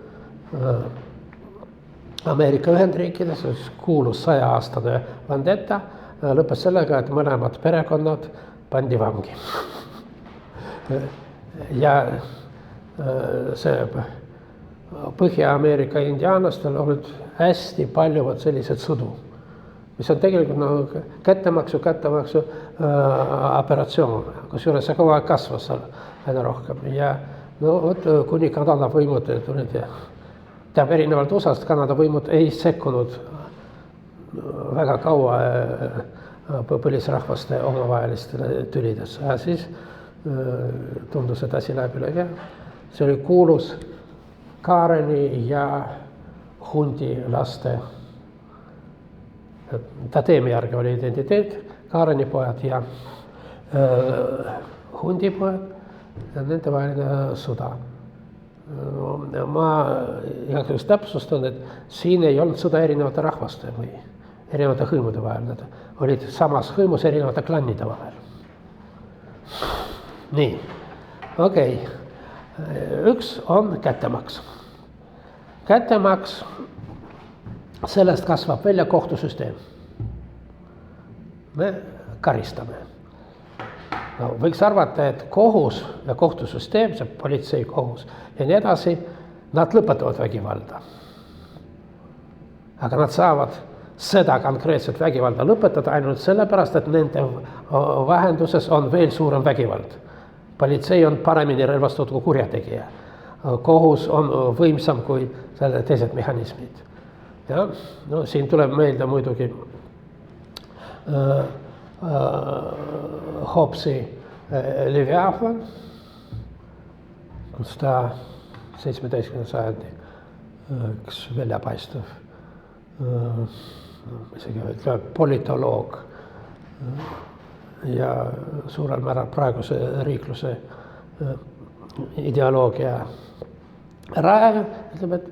Ameerika Ühendriikides kuulus 100-aastane vendetta lõppes sellega, et mõlemad perekonnad pandi vangi. Ja see Põhja-Ameerika indiaanlastel on nüüd hästi palju sellised sõdu, mis on tegelikult nagu kättemaksu operatsioon, kusjuures see kogu aeg kasvas seal aina rohkem ja no vot kuni Kanada võimud tulid ja teab erinevalt USA-st Kanada võimud ei sekkunud väga kaua põlisrahvaste omavahelistele tülidesse ja siis tundus, et asi läheb üle käe. See oli kuulus Kareni ja Hundi laste tateemi järgi oli identiteet, Kareni pojad ja Hundi pojad ja nende vaheline sõda. Ma igatahes täpsustan, et siin ei olnud sõda erinevate rahvaste või erinevate hõimude vahel, nad olid samas hõimus erinevate klannide vahel. Nii, okei. Üks on kättemaks. Kättemaks, sellest kasvab välja kohtusüsteem. Me karistame. No, võiks arvata, et kohus ja kohtusüsteem, see politsei kohus ja nii edasi, nad lõpetavad vägivalda. Aga nad saavad seda konkreetset vägivalda lõpetada ainult sellepärast, et nende vahenduses on veel suurem vägivald. Politsei on paremini relvastatud kui kurjategija. Kohus on võimsam kui teised mehhanismid. Ja, no, siin tuleb meelde muidugi Hobbesi Leviathan, kus ta 17. sajandi üks väljapaistev politoloog ja suurel määral praeguse riikluse ideoloogia rajaja, ütleb, et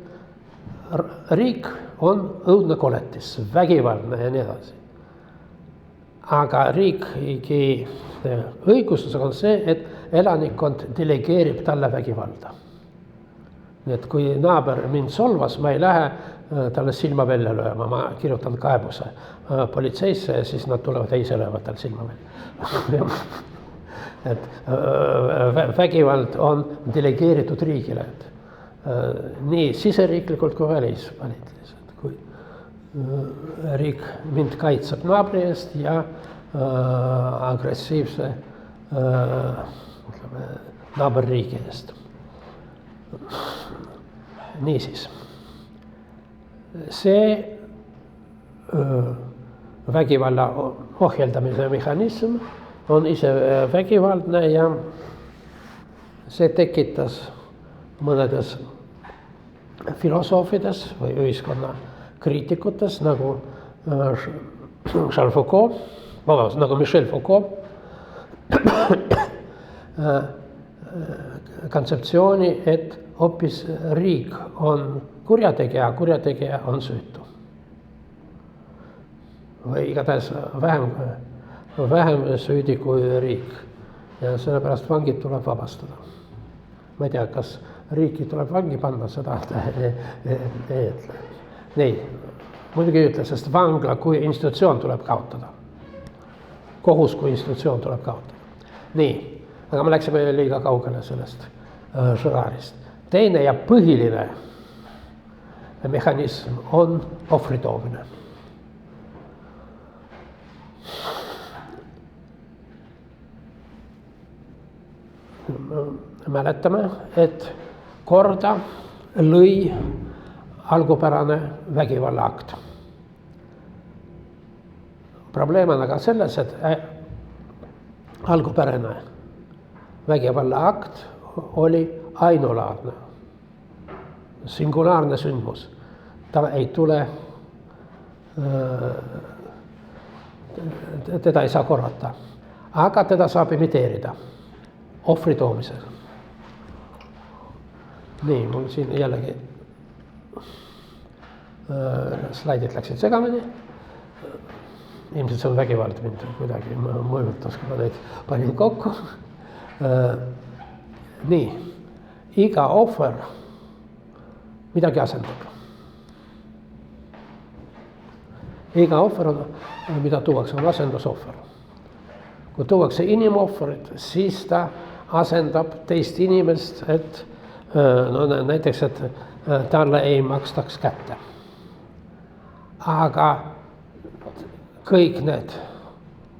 riik on õudne koletis, vägivaldne ja nii edasi. Aga riigi õigustusega on see, et elanikkond delegeerib talle vägivalda. Nii et kui naaber mind solvas, ma ei lähe talle silma välja lööma, ma kirjutan kaebuse politseisse ja siis nad tulevad ja ise löövad tal silma välja. Et vägivald on delegeeritud riigile, nii siseriiklikult kui välispoliitiliselt. Kui riik mind kaitseb naabri eest ja agressiivse naaberriigi eest. Niisiis, see vägivalla ohjeldamise mehhanism on ise vägivaldne ja see tekitas mõnedes filosoofides või ühiskonna kriitikutes nagu Charles Foucault, nagu Michel Foucault kontseptsiooni, et hoopis riik on kurjategija, kurjategija on süütu. Või igatahes vähem süüdi kui riik ja sellepärast vangid tuleb vabastada. Ma ei tea, kas riiki tuleb vangi panna, seda ei ütle. Nii, muidugi ei ütle, sest vangla kui institutsioon tuleb kaotada. Kohus kui institutsioon tuleb kaotada. Nii, aga me läksime liiga kaugele sellest žõraarist. Teine ja põhiline mehhanism on ohvri toomine. Mäletame, et korda lõi algupärane vägivallaakt. Probleem on aga selles, et algupärane vägivallaakt oli ainulaadne, singulaarne sündmus. Ta ei tule, teda ei saa korrata, aga teda saab imiteerida ohvri toomisel. Nii, mul siin jällegi slaidid läksid segamini. Ilmselt see on vägivald mind kuidagi mõjutas, kui ma neid panin kokku. Nii, iga ohver midagi asendab. Iga ohver, mida tuuakse, on asendusohver. Kui tuuakse inimohverit, siis ta asendab teist inimest, et no, näiteks, et talle ei makstaks kätte. Aga kõik need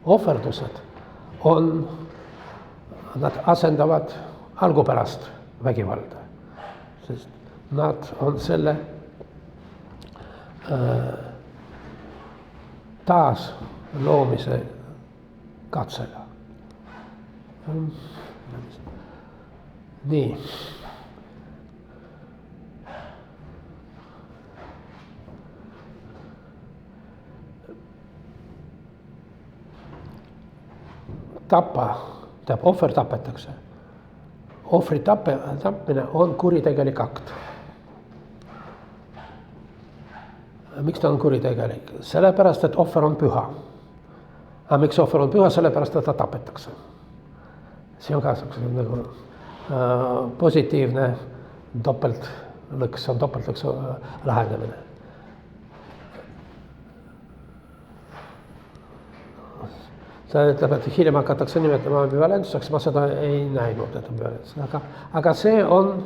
ohverdused nad asendavad algupärast vägivalda, sest nad on selle taas loomise katsega. Nii. Ohver tapetakse. Ohvri tapmine on kuritegelik akt. Miks ta on kuritegelik? Sellepärast, et ohver on püha. Aga miks ohver on püha? Sellepärast, et ta tapetakse. See on ka nagu positiivne doppeltlõks, on doppeltlõks lähenemine. See ütleb, et hiljem hakatakse nimetama ambivalentsuseks, ma seda ei näinud, et ambivalentsus. Aga see on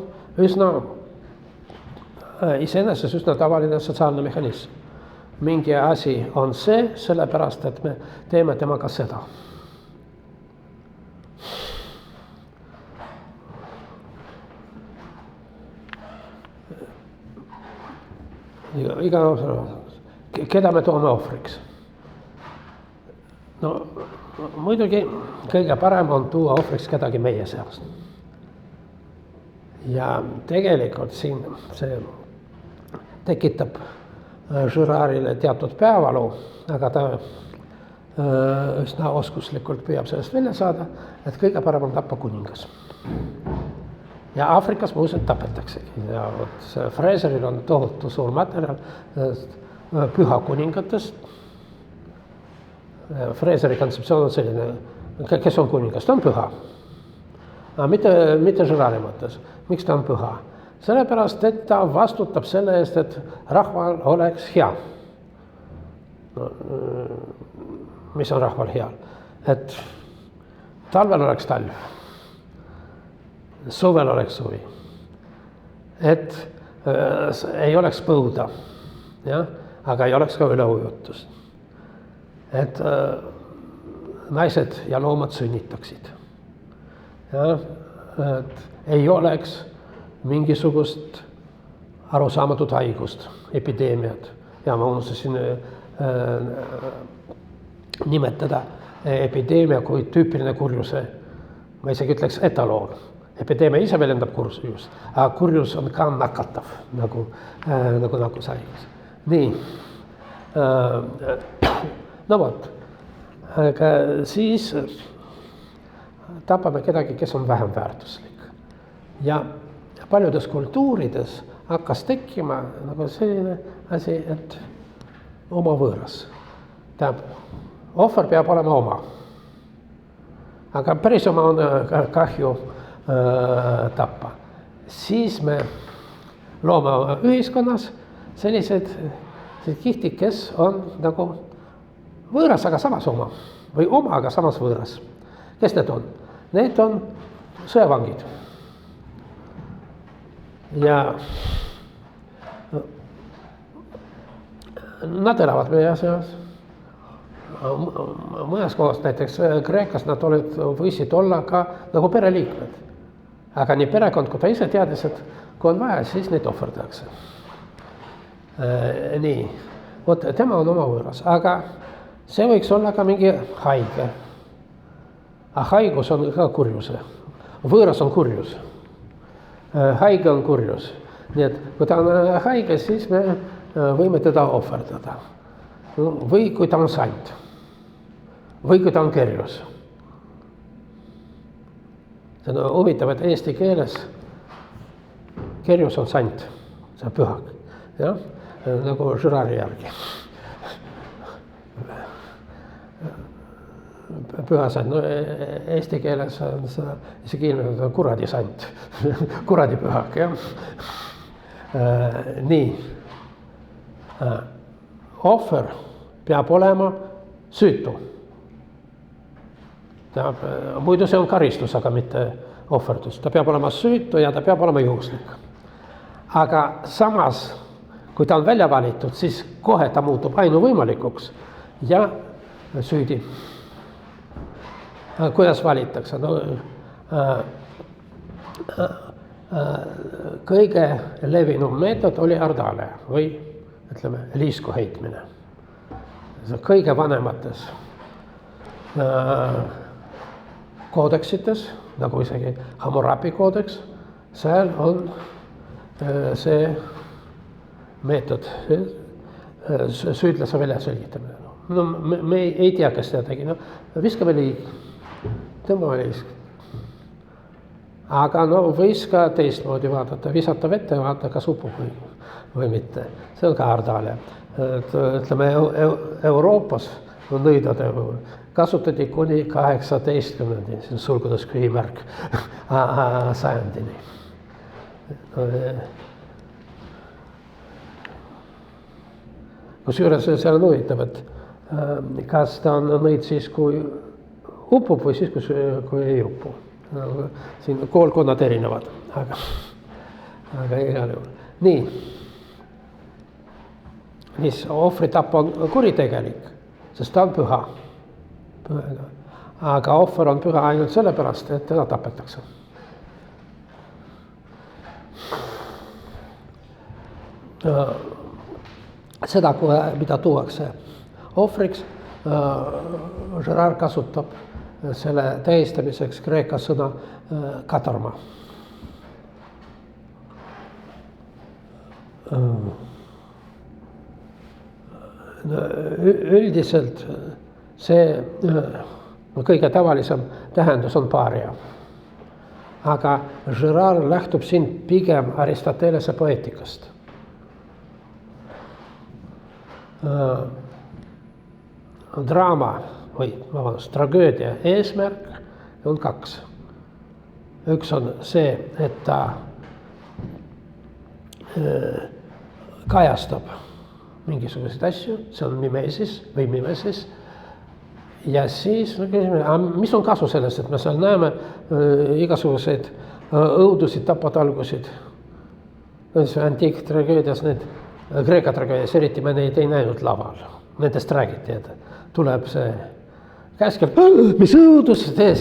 iseenesest üsna tavaline sotsiaalne mehhanism. Mingi asi on see, sellepärast, et me teeme temaga seda. Keda me toome ohvriks? No muidugi kõige parem on tuua ohvriks kedagi meie seast. Ja tegelikult siin see tekitab Girardile teatud peavalu, aga ta üsna oskuslikult püüab sellest välja saada, et kõige parem on tappa kuningas. Ja Aafrikas muuseas tapetaksegi. Ja see Fraseril on tohutu suur materjal püha kuningatest. Fraseri kontseptsioon on selline, kes on kuningas, ta on püha. Aga mitte Girardi mõttes. Miks ta on püha? Sellepärast, et ta vastutab selle eest, et rahval oleks hea. No, mis on rahval hea? Et talvel oleks talv, suvel oleks suvi, et ei oleks põuda, ja? Aga ei oleks ka üleujutust. Et naised ja loomad sünnitaksid. Ja? Et ei oleks mingisugust arusaamatut haigust, epideemiat. Ja ma unustasin nimetada epideemia kui tüüpiline kurjuse, ma isegi ütleks etaloon. Epideemia ise väljendab kurjust, aga kurjus on ka nakatav, nagu nakkushaigus. Nii. No vot, aga siis tapame kedagi, kes on vähem väärtuslik. Ja paljudes kultuurides hakkas tekkima nagu selline asi, et oma võõras. Ohver peab olema oma. Aga päris oma on kahju tappa. Siis me loome ühiskonnas sellised kihti, kes on nagu võõras, aga samas oma. Või oma, aga samas võõras. Kes need on? Need on sõjavangid. Ja nad elavad meie seas. Mõnes kohas, näiteks Kreekas, nad võisid olla ka nagu pereliikmed. Aga nii perekond, kui ta ise teadis, et kui on vaja, siis neid ohverdatakse. Nii, vot tema on oma võõras, aga see võiks olla ka mingi haige. Aga haigus on ka kurjuse. Võõras on kurjus. Haige on kurjus. Nii et kui ta on haige, siis me võime teda ohverdada. Või kui ta on sant. Või kui ta on kerjus. See on huvitav, et eesti keeles kerjus on sant. See on pühak. Ja? Nagu Girardi järgi. Püha sant. No, eesti keeles on seda isegi ilmselt kuradi sant. Kuradi pühak, jah. Nii. Ohver peab olema süütu. Muidu see on karistus, aga mitte ohverdus. Ta peab olema süütu ja ta peab olema juhuslik. Aga samas, kui ta on välja valitud, siis kohe ta muutub ainuvõimalikuks ja süüdi. Kuidas valitakse? No, kõige levinum meetod oli Ardale või ütleme liisku heitmine. Kõige vanemates koodeksites, nagu isegi Hammurabi koodeks, seal on see meetod, süüdlase välja selgitamine. No, me ei tea, kes seda tegi. No, viskame liig, tõmbame liisk. Aga no, võis ka teistmoodi vaadata, visata vette ja vaadata, kas upub või mitte. See on ka Ardale. Ütleme, Euroopas nõidade kasutati kuni 18. sulgudes kühimärk sajandini. Kusjuures see on huvitav, et kas ta on nõid siis, kui upub või siis, kui ei upu. No, siin koolkonnad erinevad, aga igal juhul. Nii. Mis ohvritapp on kuritegelik, sest ta on püha. Aga ohver on püha ainult sellepärast, et teda tapetakse. Seda, mida tuuakse ohvriks, Gerard kasutab selle tähistamiseks kreeka sõna katarma. Üldiselt see kõige tavalisem tähendus on paaria. Aga Gerard lähtub siin pigem Aristotelese poeetikast. Draama tragöödia eesmärk on kaks. Üks on see, et ta kajastab mingisuguseid asju, see on mimesis. Ja siis mis on kasu sellest, et me seal näeme igasuguseid õudusid, tapatalgusid. Antiiktragöödias, Kreeka tragöödias eriti me neid ei näinud laval. Nendest räägiti, et tuleb see käskelt, mis õudus, te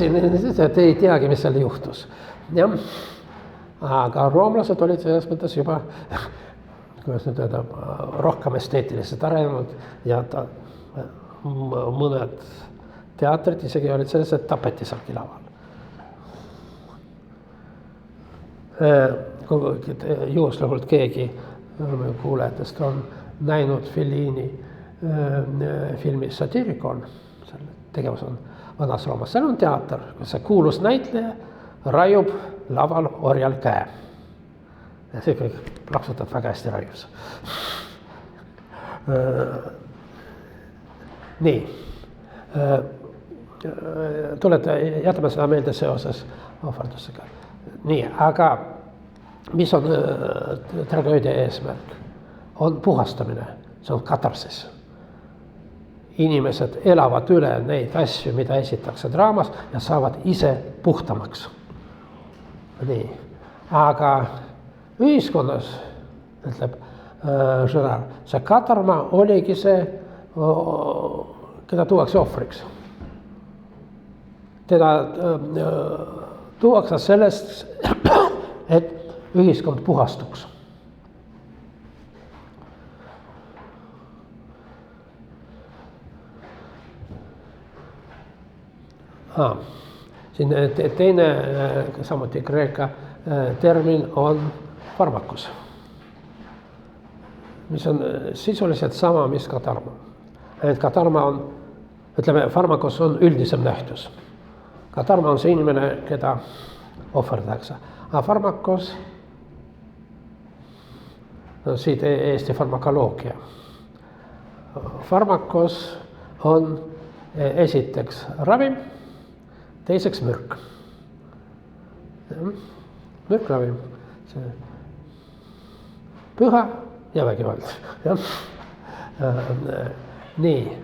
ei teagi, mis seal juhtus. Ja. Aga roomlased olid selles mõttes juba, kuidas nüüd öelda, rohkem esteetiliselt arenenud ja mõned teatrid isegi olid selles, et tapeti sealgi laval. Juhuslikult keegi kuulajatest on näinud Fellini filmis Satyricon, tegevus on Vanas Roomas, seal on teater, kus see kuulus näitleja raiub laval orjal käe. Ja see kõik plaksutab väga hästi raius. Nii, jätame seda meelde seoses ohverdusega. Nii, aga mis on tragöödia eesmärk? On puhastamine, see on katarsis. Inimesed elavad üle neid asju, mida esitakse draamas ja saavad ise puhtamaks. Nii. Aga ühiskonnas, ütleb Gerard, see katarma oligi see, keda tuuakse ohvriks. Teda tuuakse sellest, et ühiskond puhastuks. Siin teine, samuti kreeka termin on farmakos, mis on sisuliselt sama, mis katarma. Katarma on, ütleme, farmakos on üldisem nähtus. Katarma on see inimene, keda ohverdatakse. Aga farmakos, no siit Eesti farmakoloogia. Farmakos on esiteks ravim, teiseks mürk. Mürkravim, see püha ja vägivald. Nii.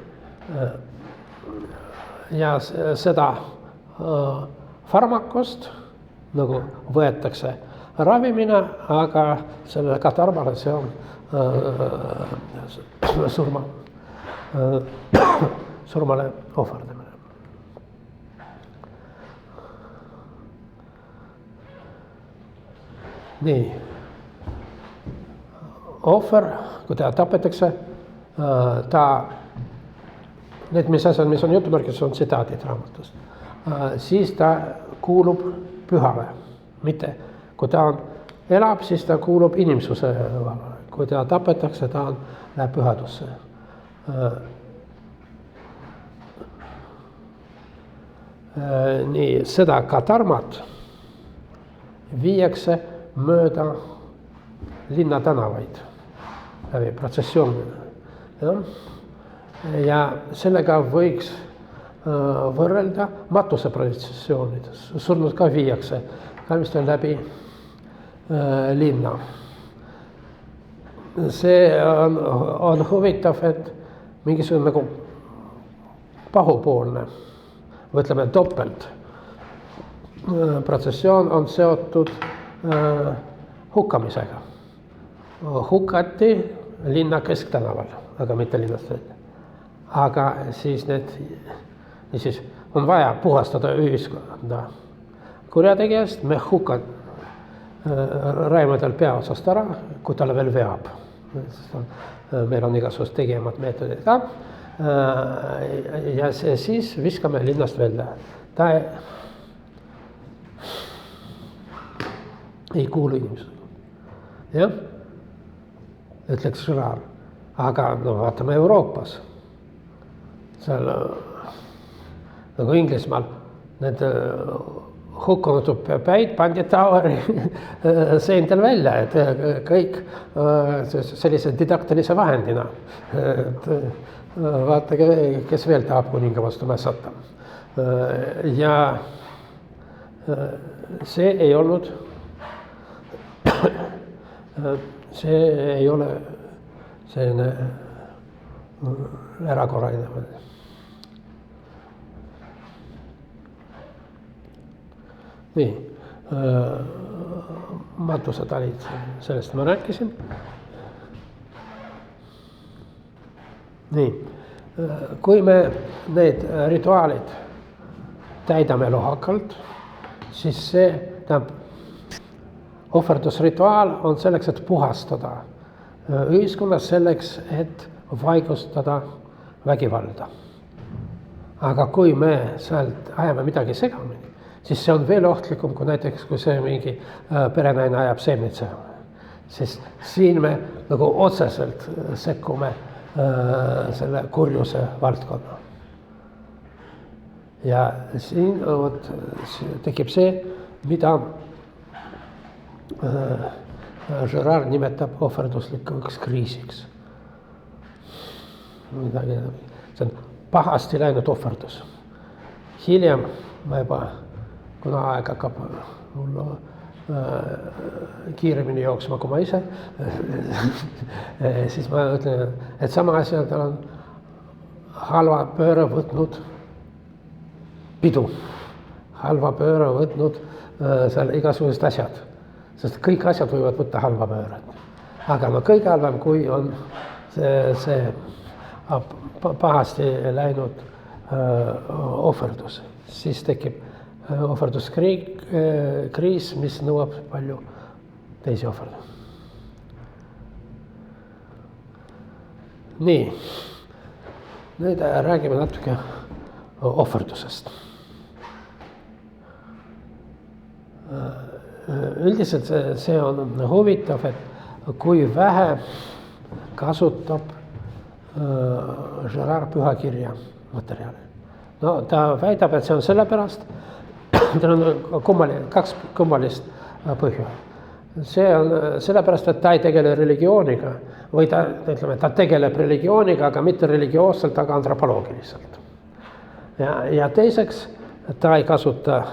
Ja seda farmakost nagu võetakse ravimina, aga selle katarmale see on surmale ohverdamine. Nii. Ohver, kui ta tapetakse, need, mis asjad, mis on jutumärkis, on tsitaadid raamatust. Siis ta kuulub pühale, mitte kui ta elab, siis ta kuulub inimsuse valale. Kui ta tapetakse, ta läheb pühadusse. Nii, seda katarmat viiakse mööda linna tänavaid läbi protsessioonina. Ja sellega võiks võrrelda matuseprotsessioonides. Surnud ka viiakse kalmistel läbi linna. See on huvitav, et mingisugune nagu pahupoolne, või ütleme doppelt protsessioon on seotud hukkamisega. Hukati linna kesktänaval, aga mitte linnast välja. Aga siis on vaja puhastada ühiskonda kurjategijast, me raime tal pea otsast ära, kui talle veel veab. Meil on igasugused tegijamad meetodid ka. Ja siis viskame linnast välja. Ta ei kuulu inimesele. Jah? Ütleks Girard. Aga vaatame Euroopas. Seal nagu Inglismaal need hukkunud päid pandi Toweri seintel välja, et kõik sellise didaktilise vahendina. Vaatage, kes veel tahab kuninga vastu mässata. Ja see ei olnud, see ei ole selline erakorraline. Nii, matusetalid, sellest ma rääkisin. Nii, kui me need rituaalid täidame lohakalt, siis see ohverdusrituaal on selleks, et puhastada ühiskonnas, selleks, et vaigustada vägivalda. Aga kui me sealt ajame midagi segamini, siis see on veel ohtlikum, kui näiteks, kui see mingi perenaine ajab seemneid segamini. Siis siin me nagu otseselt sekkume selle kurjuse valdkonna. Ja siin tekib see, mida Girard nimetab ohverduslikuks kriisiks. See on pahasti läinud ohverdus. Hiljem ma juba, kuna aeg hakkab mul kiiremini jooksma kui ma ise, siis ma ütlen, et sama asi tal on halva pööre võtnud pidu. Halva pööre võtnud seal igasugused asjad. Sest kõik asjad võivad võtta halva pööret. Aga kõige halvem, kui on see pahasti läinud ohverdus, siis tekib ohverduskriis, mis nõuab palju teisi ohverdusi. Nii, nüüd räägime natuke ohverdusest. Üldiselt see on huvitav, et kui vähe kasutab Girard pühakirja materjali. No ta väidab, et see on sellepärast, tal on kaks kummalist põhja. See on sellepärast, et ta ei tegele religiooniga või ta tegeleb religiooniga, aga mitte religioosselt, aga antropoloogiliselt. Ja teiseks, ta ei kasuta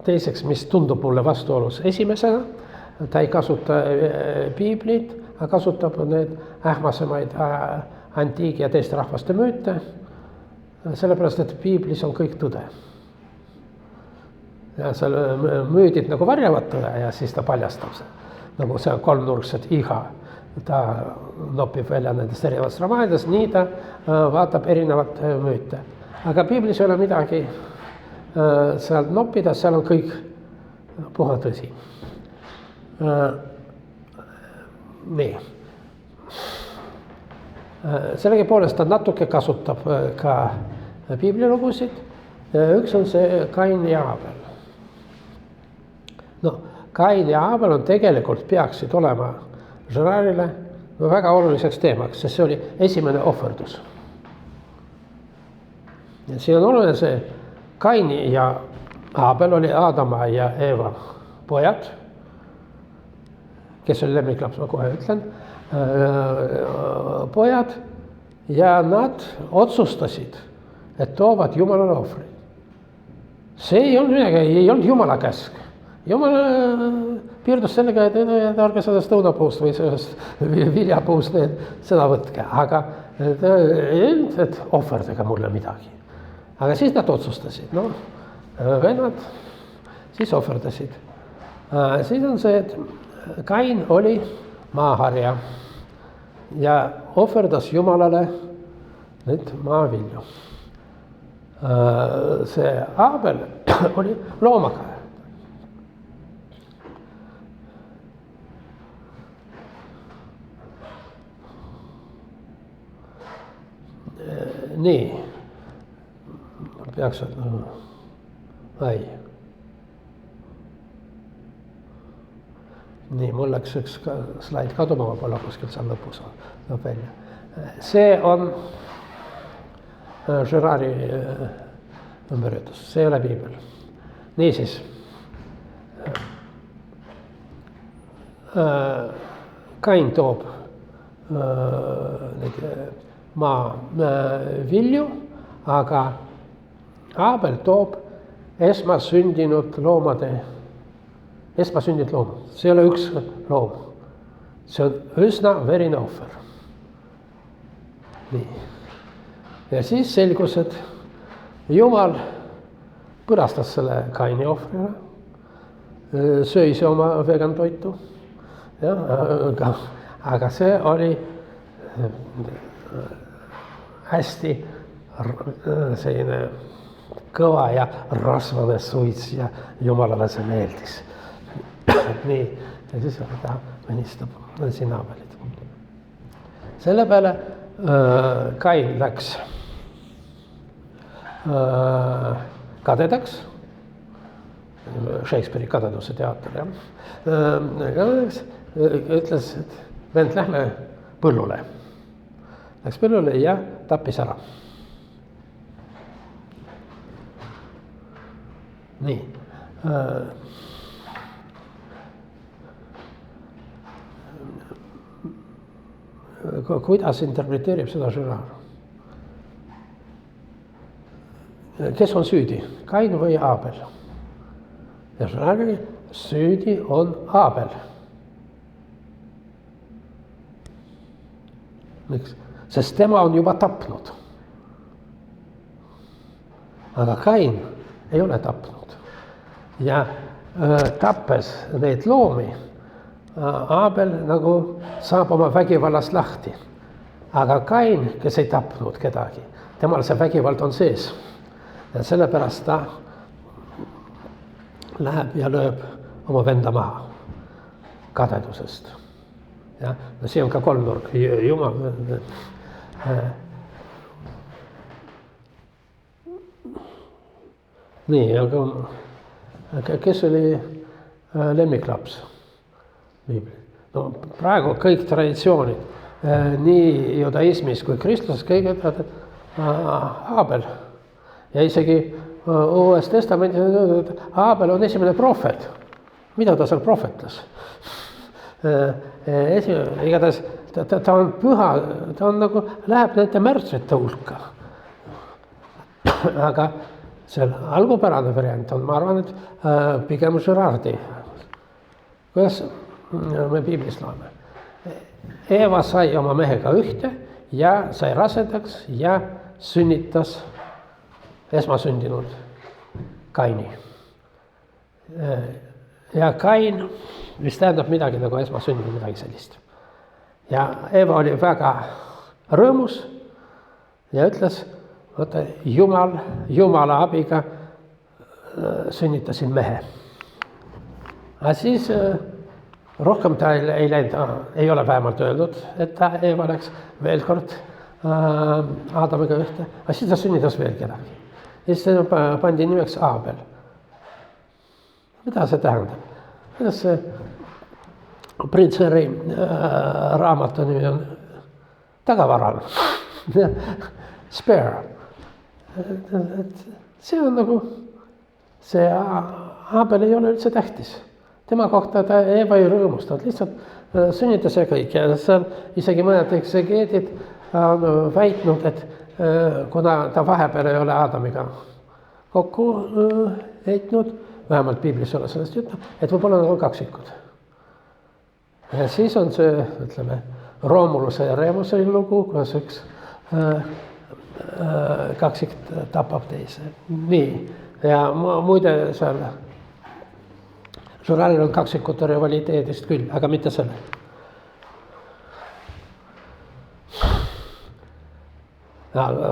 teiseks, mis tundub mulle vastuolus esimesena, ta ei kasuta piiblit, aga kasutab need ähmasemaid antiigi ja teiste rahvaste müüte, sellepärast, et piiblis on kõik tõde. Ja seal müüdid nagu varjavad tõde ja siis ta paljastab see. Nagu see kolmnurksed iha ta nopib välja nendest erinevatest romaanidest, nii ta vaatab erinevat müüte. Aga piiblis ei ole midagi sealt noppida, seal on kõik puha tõsi. Nii. Sellegipoolest ta natuke kasutab ka piiblilugusid. Üks on see Kain ja Aabel. No, Kain ja Aabel on tegelikult peaksid olema Gerardile väga oluliseks teemaks, sest see oli esimene ohverdus. Ja siin on oluline see, Kain ja Aabel oli Aadama ja Eeva pojad, kes oli lemmiklaps, ma kohe ütlen, pojad, ja nad otsustasid, et toovad Jumalale ohvri. See ei olnud Jumala käsk. Jumal piirdus sellega, et ärge sellest õunapuust või sellest viljapuust seda võtke, aga et ohverdage mulle midagi. Aga siis nad otsustasid, vennad siis ohverdasid. Siis on see, et Kain oli maaharja ja ohverdas Jumalale nüüd maavilju. See Aabel oli loomaga. Nii, peaks, nii, mul läks üks slaid kaduma, võib-olla kuskil seal lõpus on välja. See on Gerardi ümberjutus, see ei ole piibel. Niisiis, Kain toob maa vilju, aga Aabel toob esmasündinud loom. See ei ole üks loom. See on üsna verine ohver. Nii. Ja siis selgus, et Jumal põrastas selle Kaini ohvrina, söis oma vegan toitu. Aga see oli hästi selline kõva ja rasvane suits ja Jumalale see meeldis. Nii, ja siis ta mõnistab siin Aabelit. Selle peale Kain läks kadedaks, Shakespeare'i kadeduse teater, kadedaks, ütles, et vend, lähme põllule. Läks põllule ja tappis ära. Nii. Kuidas interpreteerib seda Gerard? Kes on süüdi? Kain või Aabel? Ja Gerardi süüdi on Aabel. Miks? Sest tema on juba tapnud. Aga Kain ei ole tapnud. Ja tappes neid loomi, Aabel nagu saab oma vägivallast lahti. Aga Kain, kes ei tapnud kedagi, temal see vägivald on sees. Ja sellepärast ta läheb ja lööb oma venda maha kadedusest. Ja, no siin on ka kolmnurk, Jumal. Nii, aga kes oli lemmiklaps? No, praegu kõik traditsioonid, nii judaismis kui kristluses, kõik ütlevad, et Aabel. Ja isegi Uues Testamendis Aabel on esimene prohvet. Mida ta seal prohvetlas? Igatahes ta on püha, ta on nagu, läheb nende märtsete hulka. Aga see algupärane variant on, ma arvan, et pigem Gerardi. Kuidas me piiblist loeme? Eeva sai oma mehega ühte ja sai rasedaks ja sünnitas esmasündinud Kaini. Ja Kain, mis tähendab midagi nagu esmasündinud, midagi sellist. Ja Eva oli väga rõõmus ja ütles, vaata, Jumala abiga sünnitasin mehe. Aga siis rohkem ta ei läinud, ei ole vähemalt öeldud, et ta Eva läks veel kord Aadamiga ühte, aga siis ta sünnitas veel kedagi. Ja siis pandi nimeks Aabel. Mida see tähendab? Kuidas see Prints Harry raamatu nimi on tagavarane? Spare. See on nagu, see Aabel ei ole üldse tähtis. Tema kohta ta Eva ei rõõmustanud, lihtsalt sünnitas ja kõik. Ja seal isegi mõned eksegeedid on väitnud, et kuna ta vahepeal ei ole Aadamiga kokku heitnud, vähemalt piiblis ei ole sellest juttu, et võib-olla nad on kaksikud. Ja siis on see, ütleme, Roomuluse ja Reemuse lugu, kus üks kaksik tapab teise. Nii, ja muide seal žurnaalil on kaksikute rivaliteedist küll, aga mitte selle.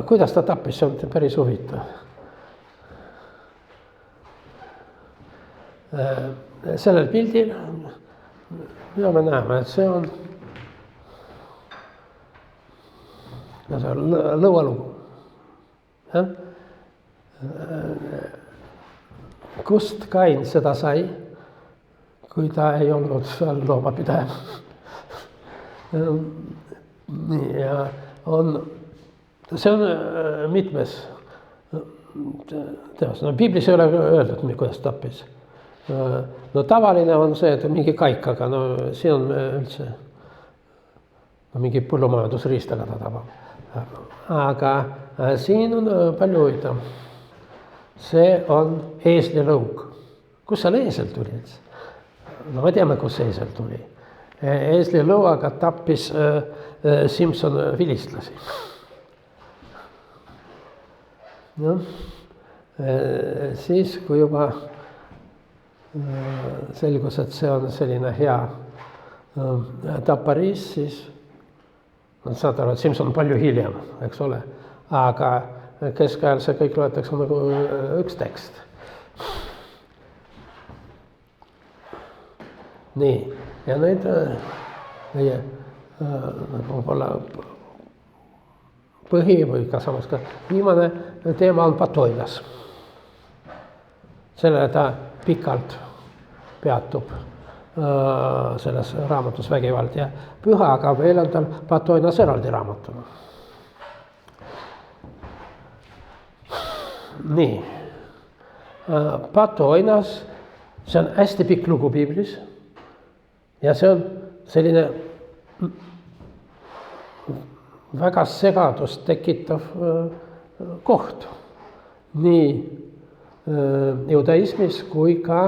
Kuidas ta tappis, see on päris huvitav. Sellel pildil, mida me näeme, et see on lõualugu. Kust Kain seda sai, kui ta ei olnud seal loomapidaja. Nii, ja see on mitmes teos. No piiblis ei ole öeldud, kuidas tappis. No tavaline on see, et mingi kaikaga, no siin on üldse mingi põllumajandusriistaga ta tabab. Aga siin on palju huvitav. See on eeslilõug. Kus seal eesel tuli? No me teame, kus eesel tuli. Eeslilõuaga tappis Simson vilistlasi. No, siis, kui juba selgus, et see on selline hea tapariis, siis saad aru, et Simson on palju hiljem, eks ole. Aga keskajal see kõik loetakse nagu üks tekst. Nii, ja nüüd meie võib-olla põhi või ka samas ka viimane teema on Patoinas. Sellele ta pikalt peatub selles raamatus vägivald ja püha, aga veel on tal Patoinas eraldi raamatuna. Nii, Patoinas, see on hästi pikk lugu piiblis ja see on selline väga segadust tekitav koht nii judaismis kui ka,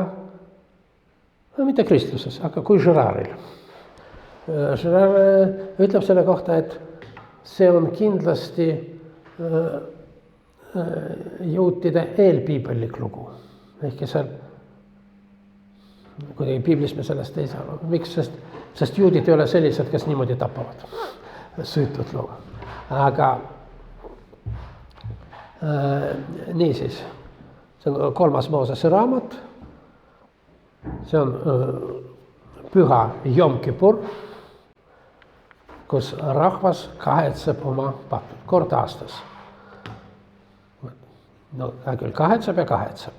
mitte kristluses, aga kui Gerardil. Gerard ütleb selle kohta, et see on kindlasti juutide eelpiibellik lugu. Ehkki seal, kuidagi piiblis me sellest ei saa. Miks? Sest juudid ei ole sellised, kes niimoodi tapavad. Süütud lugu. Aga niisiis, see on 3. Moosese raamat, see on püha Jom Kippur, kus rahvas kahetseb oma patud kord aastas. No küll kahetseb ja kahetseb,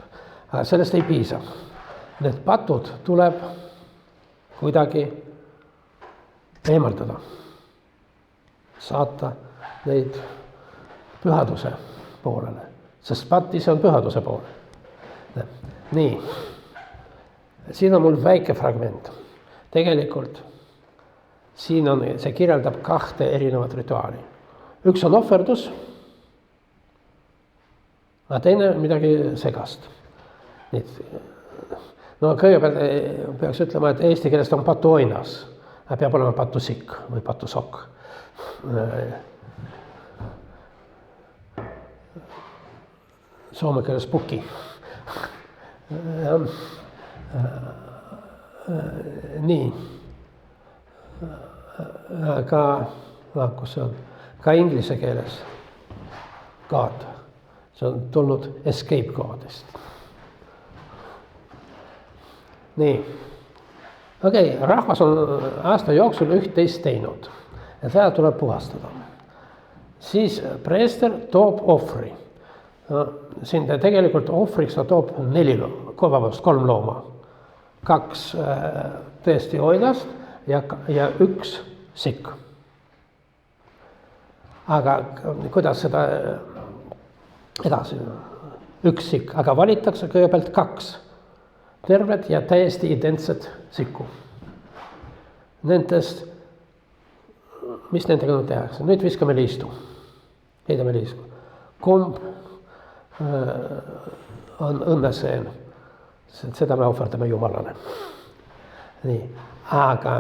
aga sellest ei piisa. Need patud tuleb kuidagi eemaldada. Saata neid pühaduse poolele, sest patt ise on pühaduse poole. Nii, siin on mul väike fragment. Tegelikult siin on, see kirjeldab 2 erinevat rituaali. Üks on ohverdus, aga teine midagi segast. Nii, no kõigepealt peaks ütlema, et eesti keelest on patoinas, aga peab olema patusik või patusok. Soome keeles puki. Nii. ka, kus see on, ka inglise keeles God. See on tulnud escape koodist. Nii. Okei, rahvas on aasta jooksul üht-teist teinud ja seda tuleb puhastada. Siis preester toob ohvri. Siin tegelikult ohvriks ta toob 3 looma. 2 tõesti oinast ja 1 sikk. Aga kuidas seda edasi? 1 sikk, aga valitakse kõigepealt 2 terved ja täiesti identsed sikku. Nendest, mis nendega nüüd tehakse? Nüüd viskame liistu. Heidame liistu. Kumb on õnneseen? Seda me ohverdame Jumalale. Nii. Aga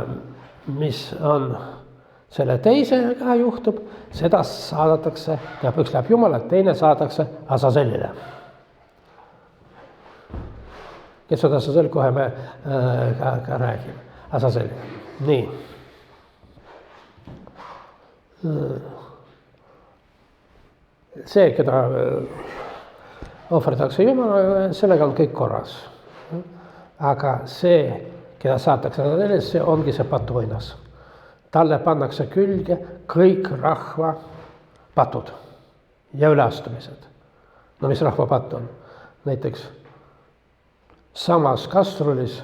mis on selle teisega juhtub, seda saadatakse, üks läheb Jumalale, teine saadatakse Azazellile. Kes on Azazell, kohe me ka räägime. Azazellile. Nii. See, keda ohverdatakse Jumalale, sellega on kõik korras. Aga see, keda saadakse Azazellile, see ongi see patuoinas. Talle pannakse külge kõik rahva patud ja üleastumised. No mis rahva patt on? Näiteks samas kastrulis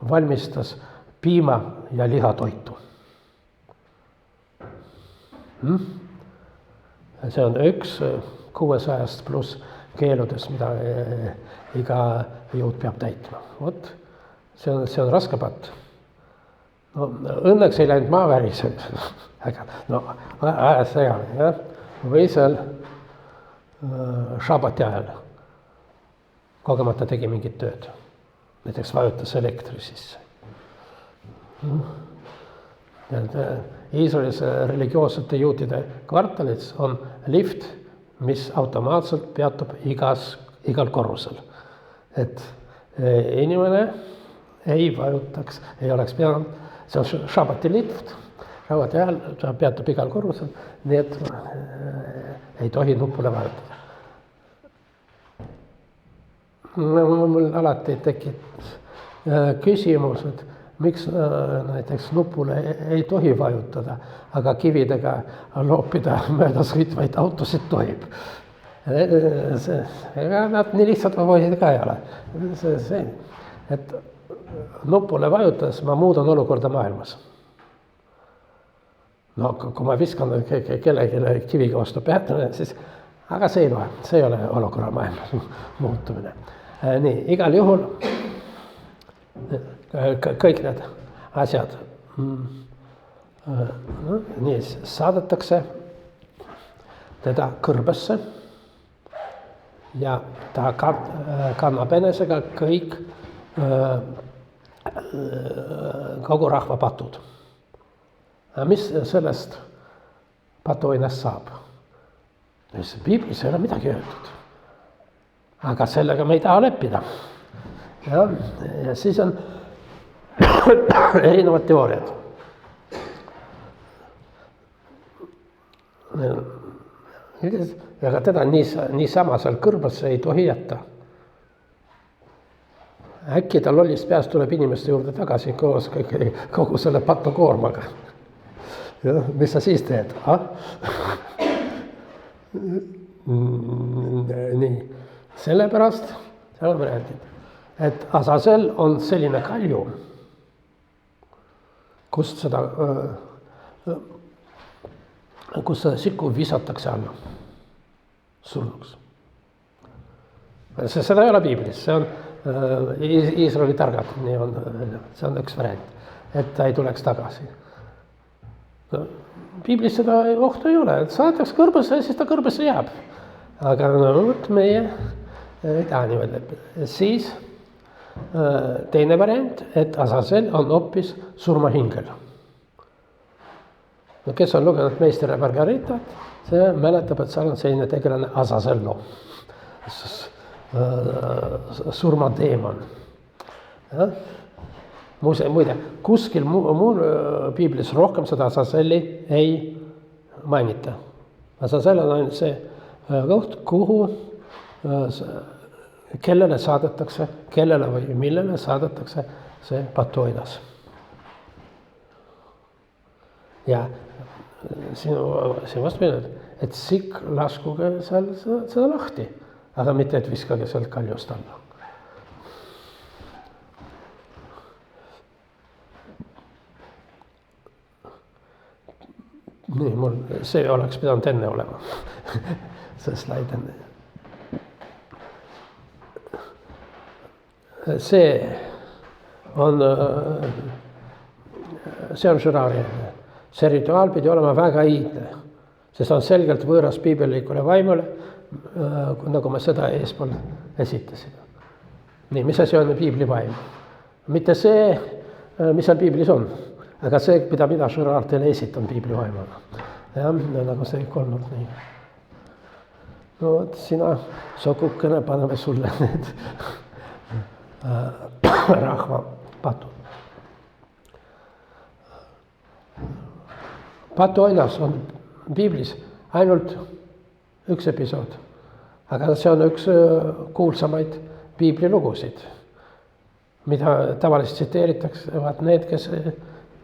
valmistas piima ja lihatoitu. See on 600 pluss keeludest, mida iga juut peab täitma. Vot, see on raske patt. No, õnneks ei läinud maaväriseks, aga no, ajas segane, jah? Või seal šabati ajal kogemata tegi mingit tööd. Näiteks vajutas elektri sisse. Iisraelis religioossete juutide kvartalis on lift, mis automaatselt peatub igal korrusel. Et inimene ei vajutaks, ei oleks pidanud, see on šabati lift, šabati ajal ta peatub igal korrusel, nii et ei tohi nupule vajutada. Mul alati tekib küsimus, et miks näiteks nupule ei tohi vajutada, aga kividega loopida mööda sõitvaid autosid tohib. Ega nad nii lihtsalt võid ka ei ole. Et nupule vajutades ma muudan olukorda maailmas. No kui ma viskan kellegi kiviga vastu pead, siis aga see ei loe, see ei ole olukorra maailmas muutumine. Nii, igal juhul kõik need asjad nii saadetakse teda kõrbesse ja ta kannab enesega kõik kogu rahva patud. Mis sellest patuoinast saab? Piiblis ei ole midagi öeldud. Aga sellega me ei taha leppida. Ja siis on erinevad teooriad. Aga teda niisama seal kõrbasse ei tohi jätta. Äkki ta lollist peast tuleb inimeste juurde tagasi koos kogu selle patukoormaga. Ja, mis sa siis teed? Nii. Sellepärast, seal on räägid, et Azazell on selline kalju, kus seda sikku visatakse alla surnuks. Seda ei ole Piiblis, see on Iisraeli targad, nii on, see on üks variant, et ta ei tuleks tagasi. Piiblis seda ohtu ei ole, et saadetakse kõrbesse ja siis ta kõrbesse jääb. Aga meie ei taha niimoodi leppida. Siis teine variant, et Azazell on hoopis surmahingel. No, kes on lugenud Meister ja Margaritat, see mäletab, et seal on selline tegelane Azazello, surmadeemon. Ja? muide, kuskil muul piiblis rohkem seda Azazel'i ei mainita. Azazel on ainult see koht, kuhu kellele saadetakse, kellele või millele saadetakse see patuoinas. Ja siin vastupidi, et sikk laskuge seal seda lahti, aga mitte, et viskage sealt kaljust alla. Nii, mul see oleks pidanud enne olema, see slaid enne. See on Girardi. See rituaal pidi olema väga iidne, sest on selgelt võõras piibellikule vaimule, nagu me seda eespool esitasime. Nii, mis asi on piibli vaim? Mitte see, mis seal piiblis on, aga see, mida Girard teile esitan piibli vaimuna. Ja, nagu see ikka olnud nii. No vot, sina sokukene paneme sulle need rahva patud. Patuoinas on piiblis ainult üks episood, aga see on üks kuulsamaid piiblilugusid, mida tavaliselt tsiteeritakse, need, kes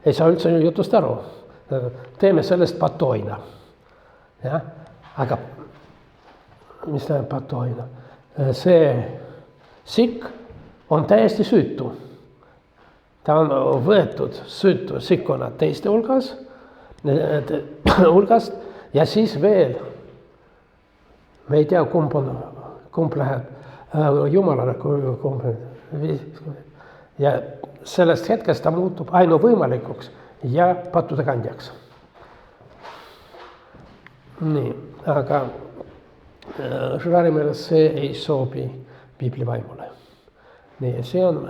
ei saa üldse jutust aru. Teeme sellest patuoina. Ja? Aga mis tähendab patuoina? See sikk on täiesti süütu. Ta on võetud süütu sikkuna teiste hulgast ja siis veel, me ei tea, kumb läheb Jumalale, ja sellest hetkest ta muutub ainuvõimalikuks ja pattude kandjaks. Nii, aga Girardi meelest see ei sobi piibli vaimule. Nii, see on,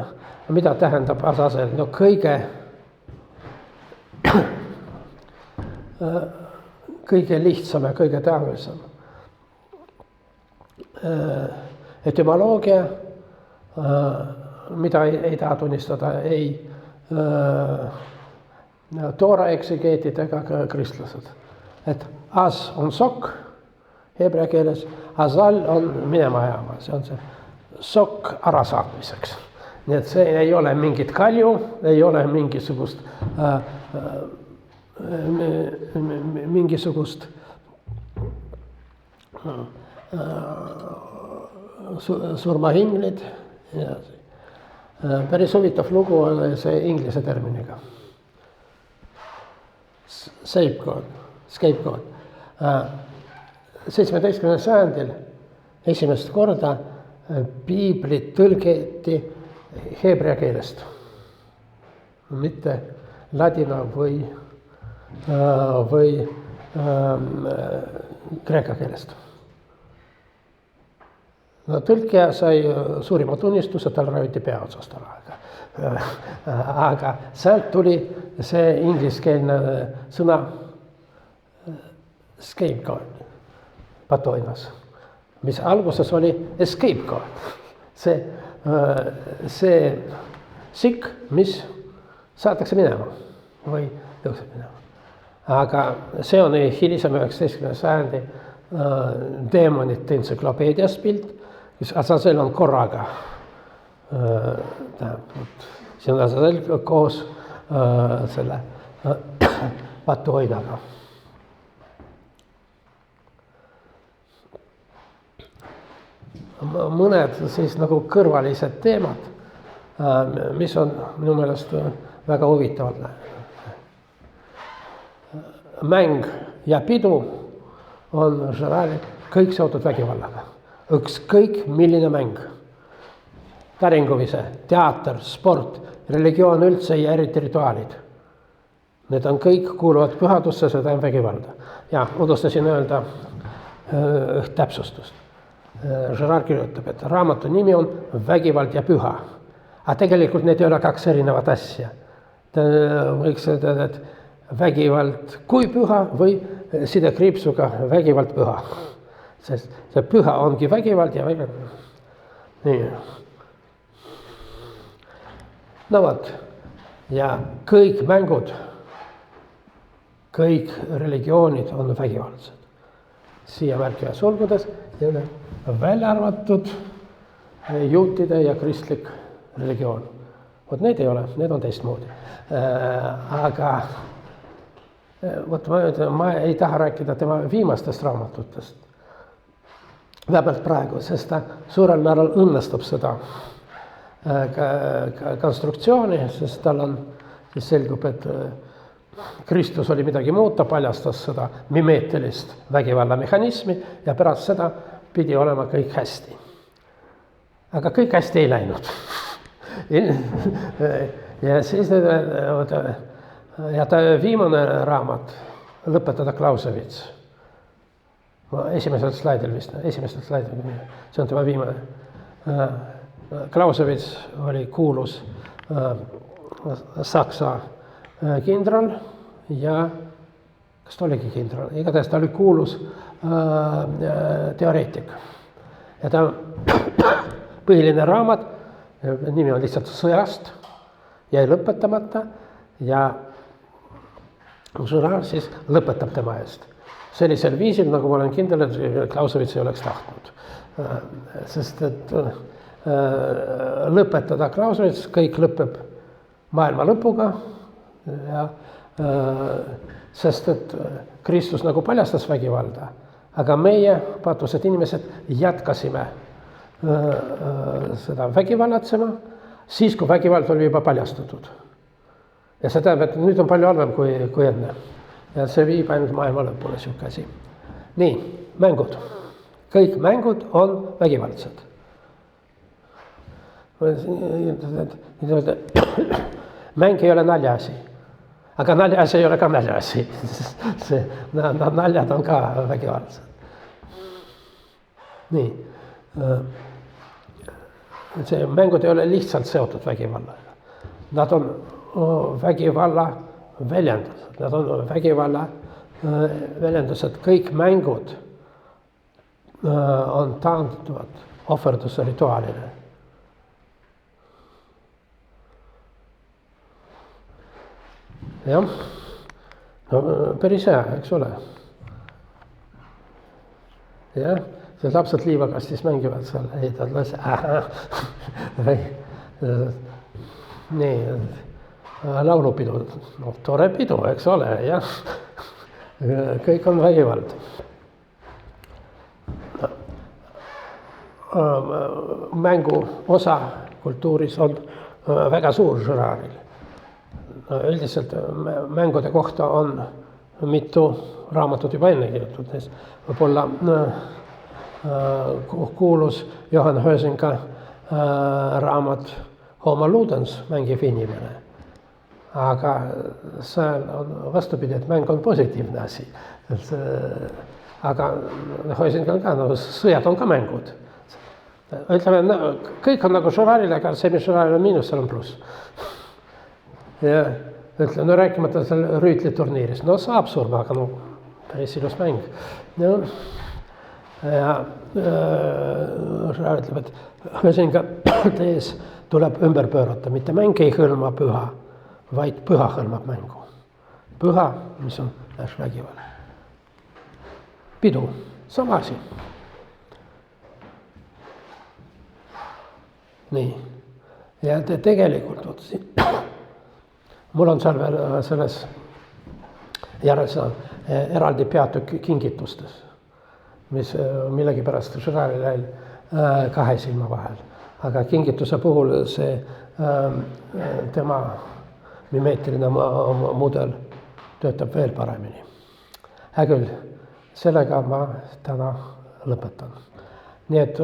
mida tähendab Azazel? No kõige lihtsam ja kõige tavalisem. Etümoloogia, mida ei taha tunnistada ei toora eksegeetid ega kristlased. Et as on sokk heebrea keeles, azal on minema ajama, see on see sokk ärasaatmiseks. Nii et see ei ole mingit kalju, ei ole mingisugust surmahinglit. Päris huvitav lugu on see inglise terminiga. Scapegoat. 17. sajandil esimest korda piiblit tõlgeti heebrea keelest, mitte ladina või kreeka keelest. No, tõlkija sai suurima tunnistuse, tal raiuti pea otsast ära. Aga sealt tuli see ingliskeelne sõna scapegoat, patuoinas, mis alguses oli scapegoat. See sikk, mis saatakse minema või tõuseb minema. Aga see on hilisem 19. sajandi deemonite entsüklopeedias pilt, kus Azazel on korraga. See on Azazel koos selle patuoinaga. Mõned siis nagu kõrvalised teemad, mis on minu meelest väga huvitavad. Mäng ja pidu on Girardil kõik seotud vägivallaga. Ükskõik milline mäng. Päringuvise, teater, sport, religioon üldse ja eriti rituaalid. Need on kõik kuuluvad pühadusse, seda on vägivalda. Ja unustasin öelda täpsustust. Girard kirjutab, et raamatu nimi on Vägivald ja püha. Aga tegelikult need ei ole kaks erinevat asja. Ta võiks öelda, et vägivald kui püha või sidekriipsuga vägivald püha. Sest see püha ongi vägivald ja vägivald. Nii. No vot, ja kõik mängud, kõik religioonid on vägivaldsed. Siia märkivad sulgudes, välja arvatud juutide ja kristlik religioon. Vot need ei ole, need on teistmoodi. Aga vot ma ei taha rääkida tema viimastest raamatutest. Vähemalt praegu, sest ta suurel määral õnnestub seda konstruktsiooni, sest tal on, siis selgub, et Kristus oli midagi muud, ta paljastas seda mimeetilist vägivallamehhanismi ja pärast seda pidi olema kõik hästi. Aga kõik hästi ei läinud. Ja siis ja ta viimane raamat, Lõpetada Clausewitz. Esimesel slaidil, see on tema viimane. Clausewitz oli kuulus Saksa kindral ja kas ta oligi kindral, igatahes ta oli kuulus teoreetik. Ja ta põhiline raamat, nimi on lihtsalt Sõjast, jäi lõpetamata ja Girard siis lõpetab tema eest. Sellisel viisil, nagu ma olen kindel, et Clausewitz ei oleks tahtnud. Sest et lõpetada Clausewitz, kõik lõpeb maailma lõpuga, ja, sest et Kristus nagu paljastas vägivalda, aga meie, patused inimesed, jätkasime seda vägivallatsema, siis kui vägivald oli juba paljastatud. Ja see tähendab, et nüüd on palju halvem kui enne. Ja see viib ainult maailma lõpule siuke asi. Nii, mängud. Kõik mängud on vägivaldsed. Mäng ei ole naljaasi. Aga naljaasi ei ole ka naljaasi. Naljad on ka vägivaldsed. Nii. See mängud ei ole lihtsalt seotud vägivallaga. Nad on vägivalla väljendused. Nad on vägivalla väljendused. Kõik mängud on taanduvad ohverduse rituaalile. Jah, no päris hea, eks ole. Jah, see lapsed liivakastis mängivad seal, heidad lasi. Nii, laulupidu, no tore pidu, eks ole, jah. Kõik on vägivald. Mängu osa kultuuris on väga suur Girardil. Üldiselt mängude kohta on mitu raamatut juba enne kirjutatud. Võib-olla kuulus Johan Huizinga raamat Homo ludens, mängiv inimene. Aga seal on vastupidi, et mäng on positiivne asi. Aga Huizinga on ka, sõjad on ka mängud. Ütleme, kõik on nagu Girardil, aga see, mis Girardil on miinus, seal on pluss. Ja ütleme, no rääkimata seal rüütliturniirist, no saab surma, aga no päris ilus mäng. No, ja Girard ütleb, et Huizinga tees tuleb ümber pöörata, mitte mäng ei hõlma püha, vaid püha hõlmab mängu. Püha, mis on vägivald. Pidu, sama asi. Nii, ja tegelikult mul on seal veel selles järelsõnal eraldi peatükk kingitustes, mis millegipärast Girardil jäi kahe silma vahel. Aga kingituse puhul see tema mimeetiline mudel töötab veel paremini. Hea küll, sellega ma täna lõpetan. Nii et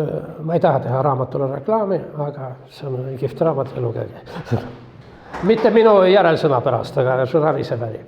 ma ei taha teha raamatule reklaami, aga see on kihvt raamat ja lugege. Mitte minu järelsõna pärast, aga Girard ise värib.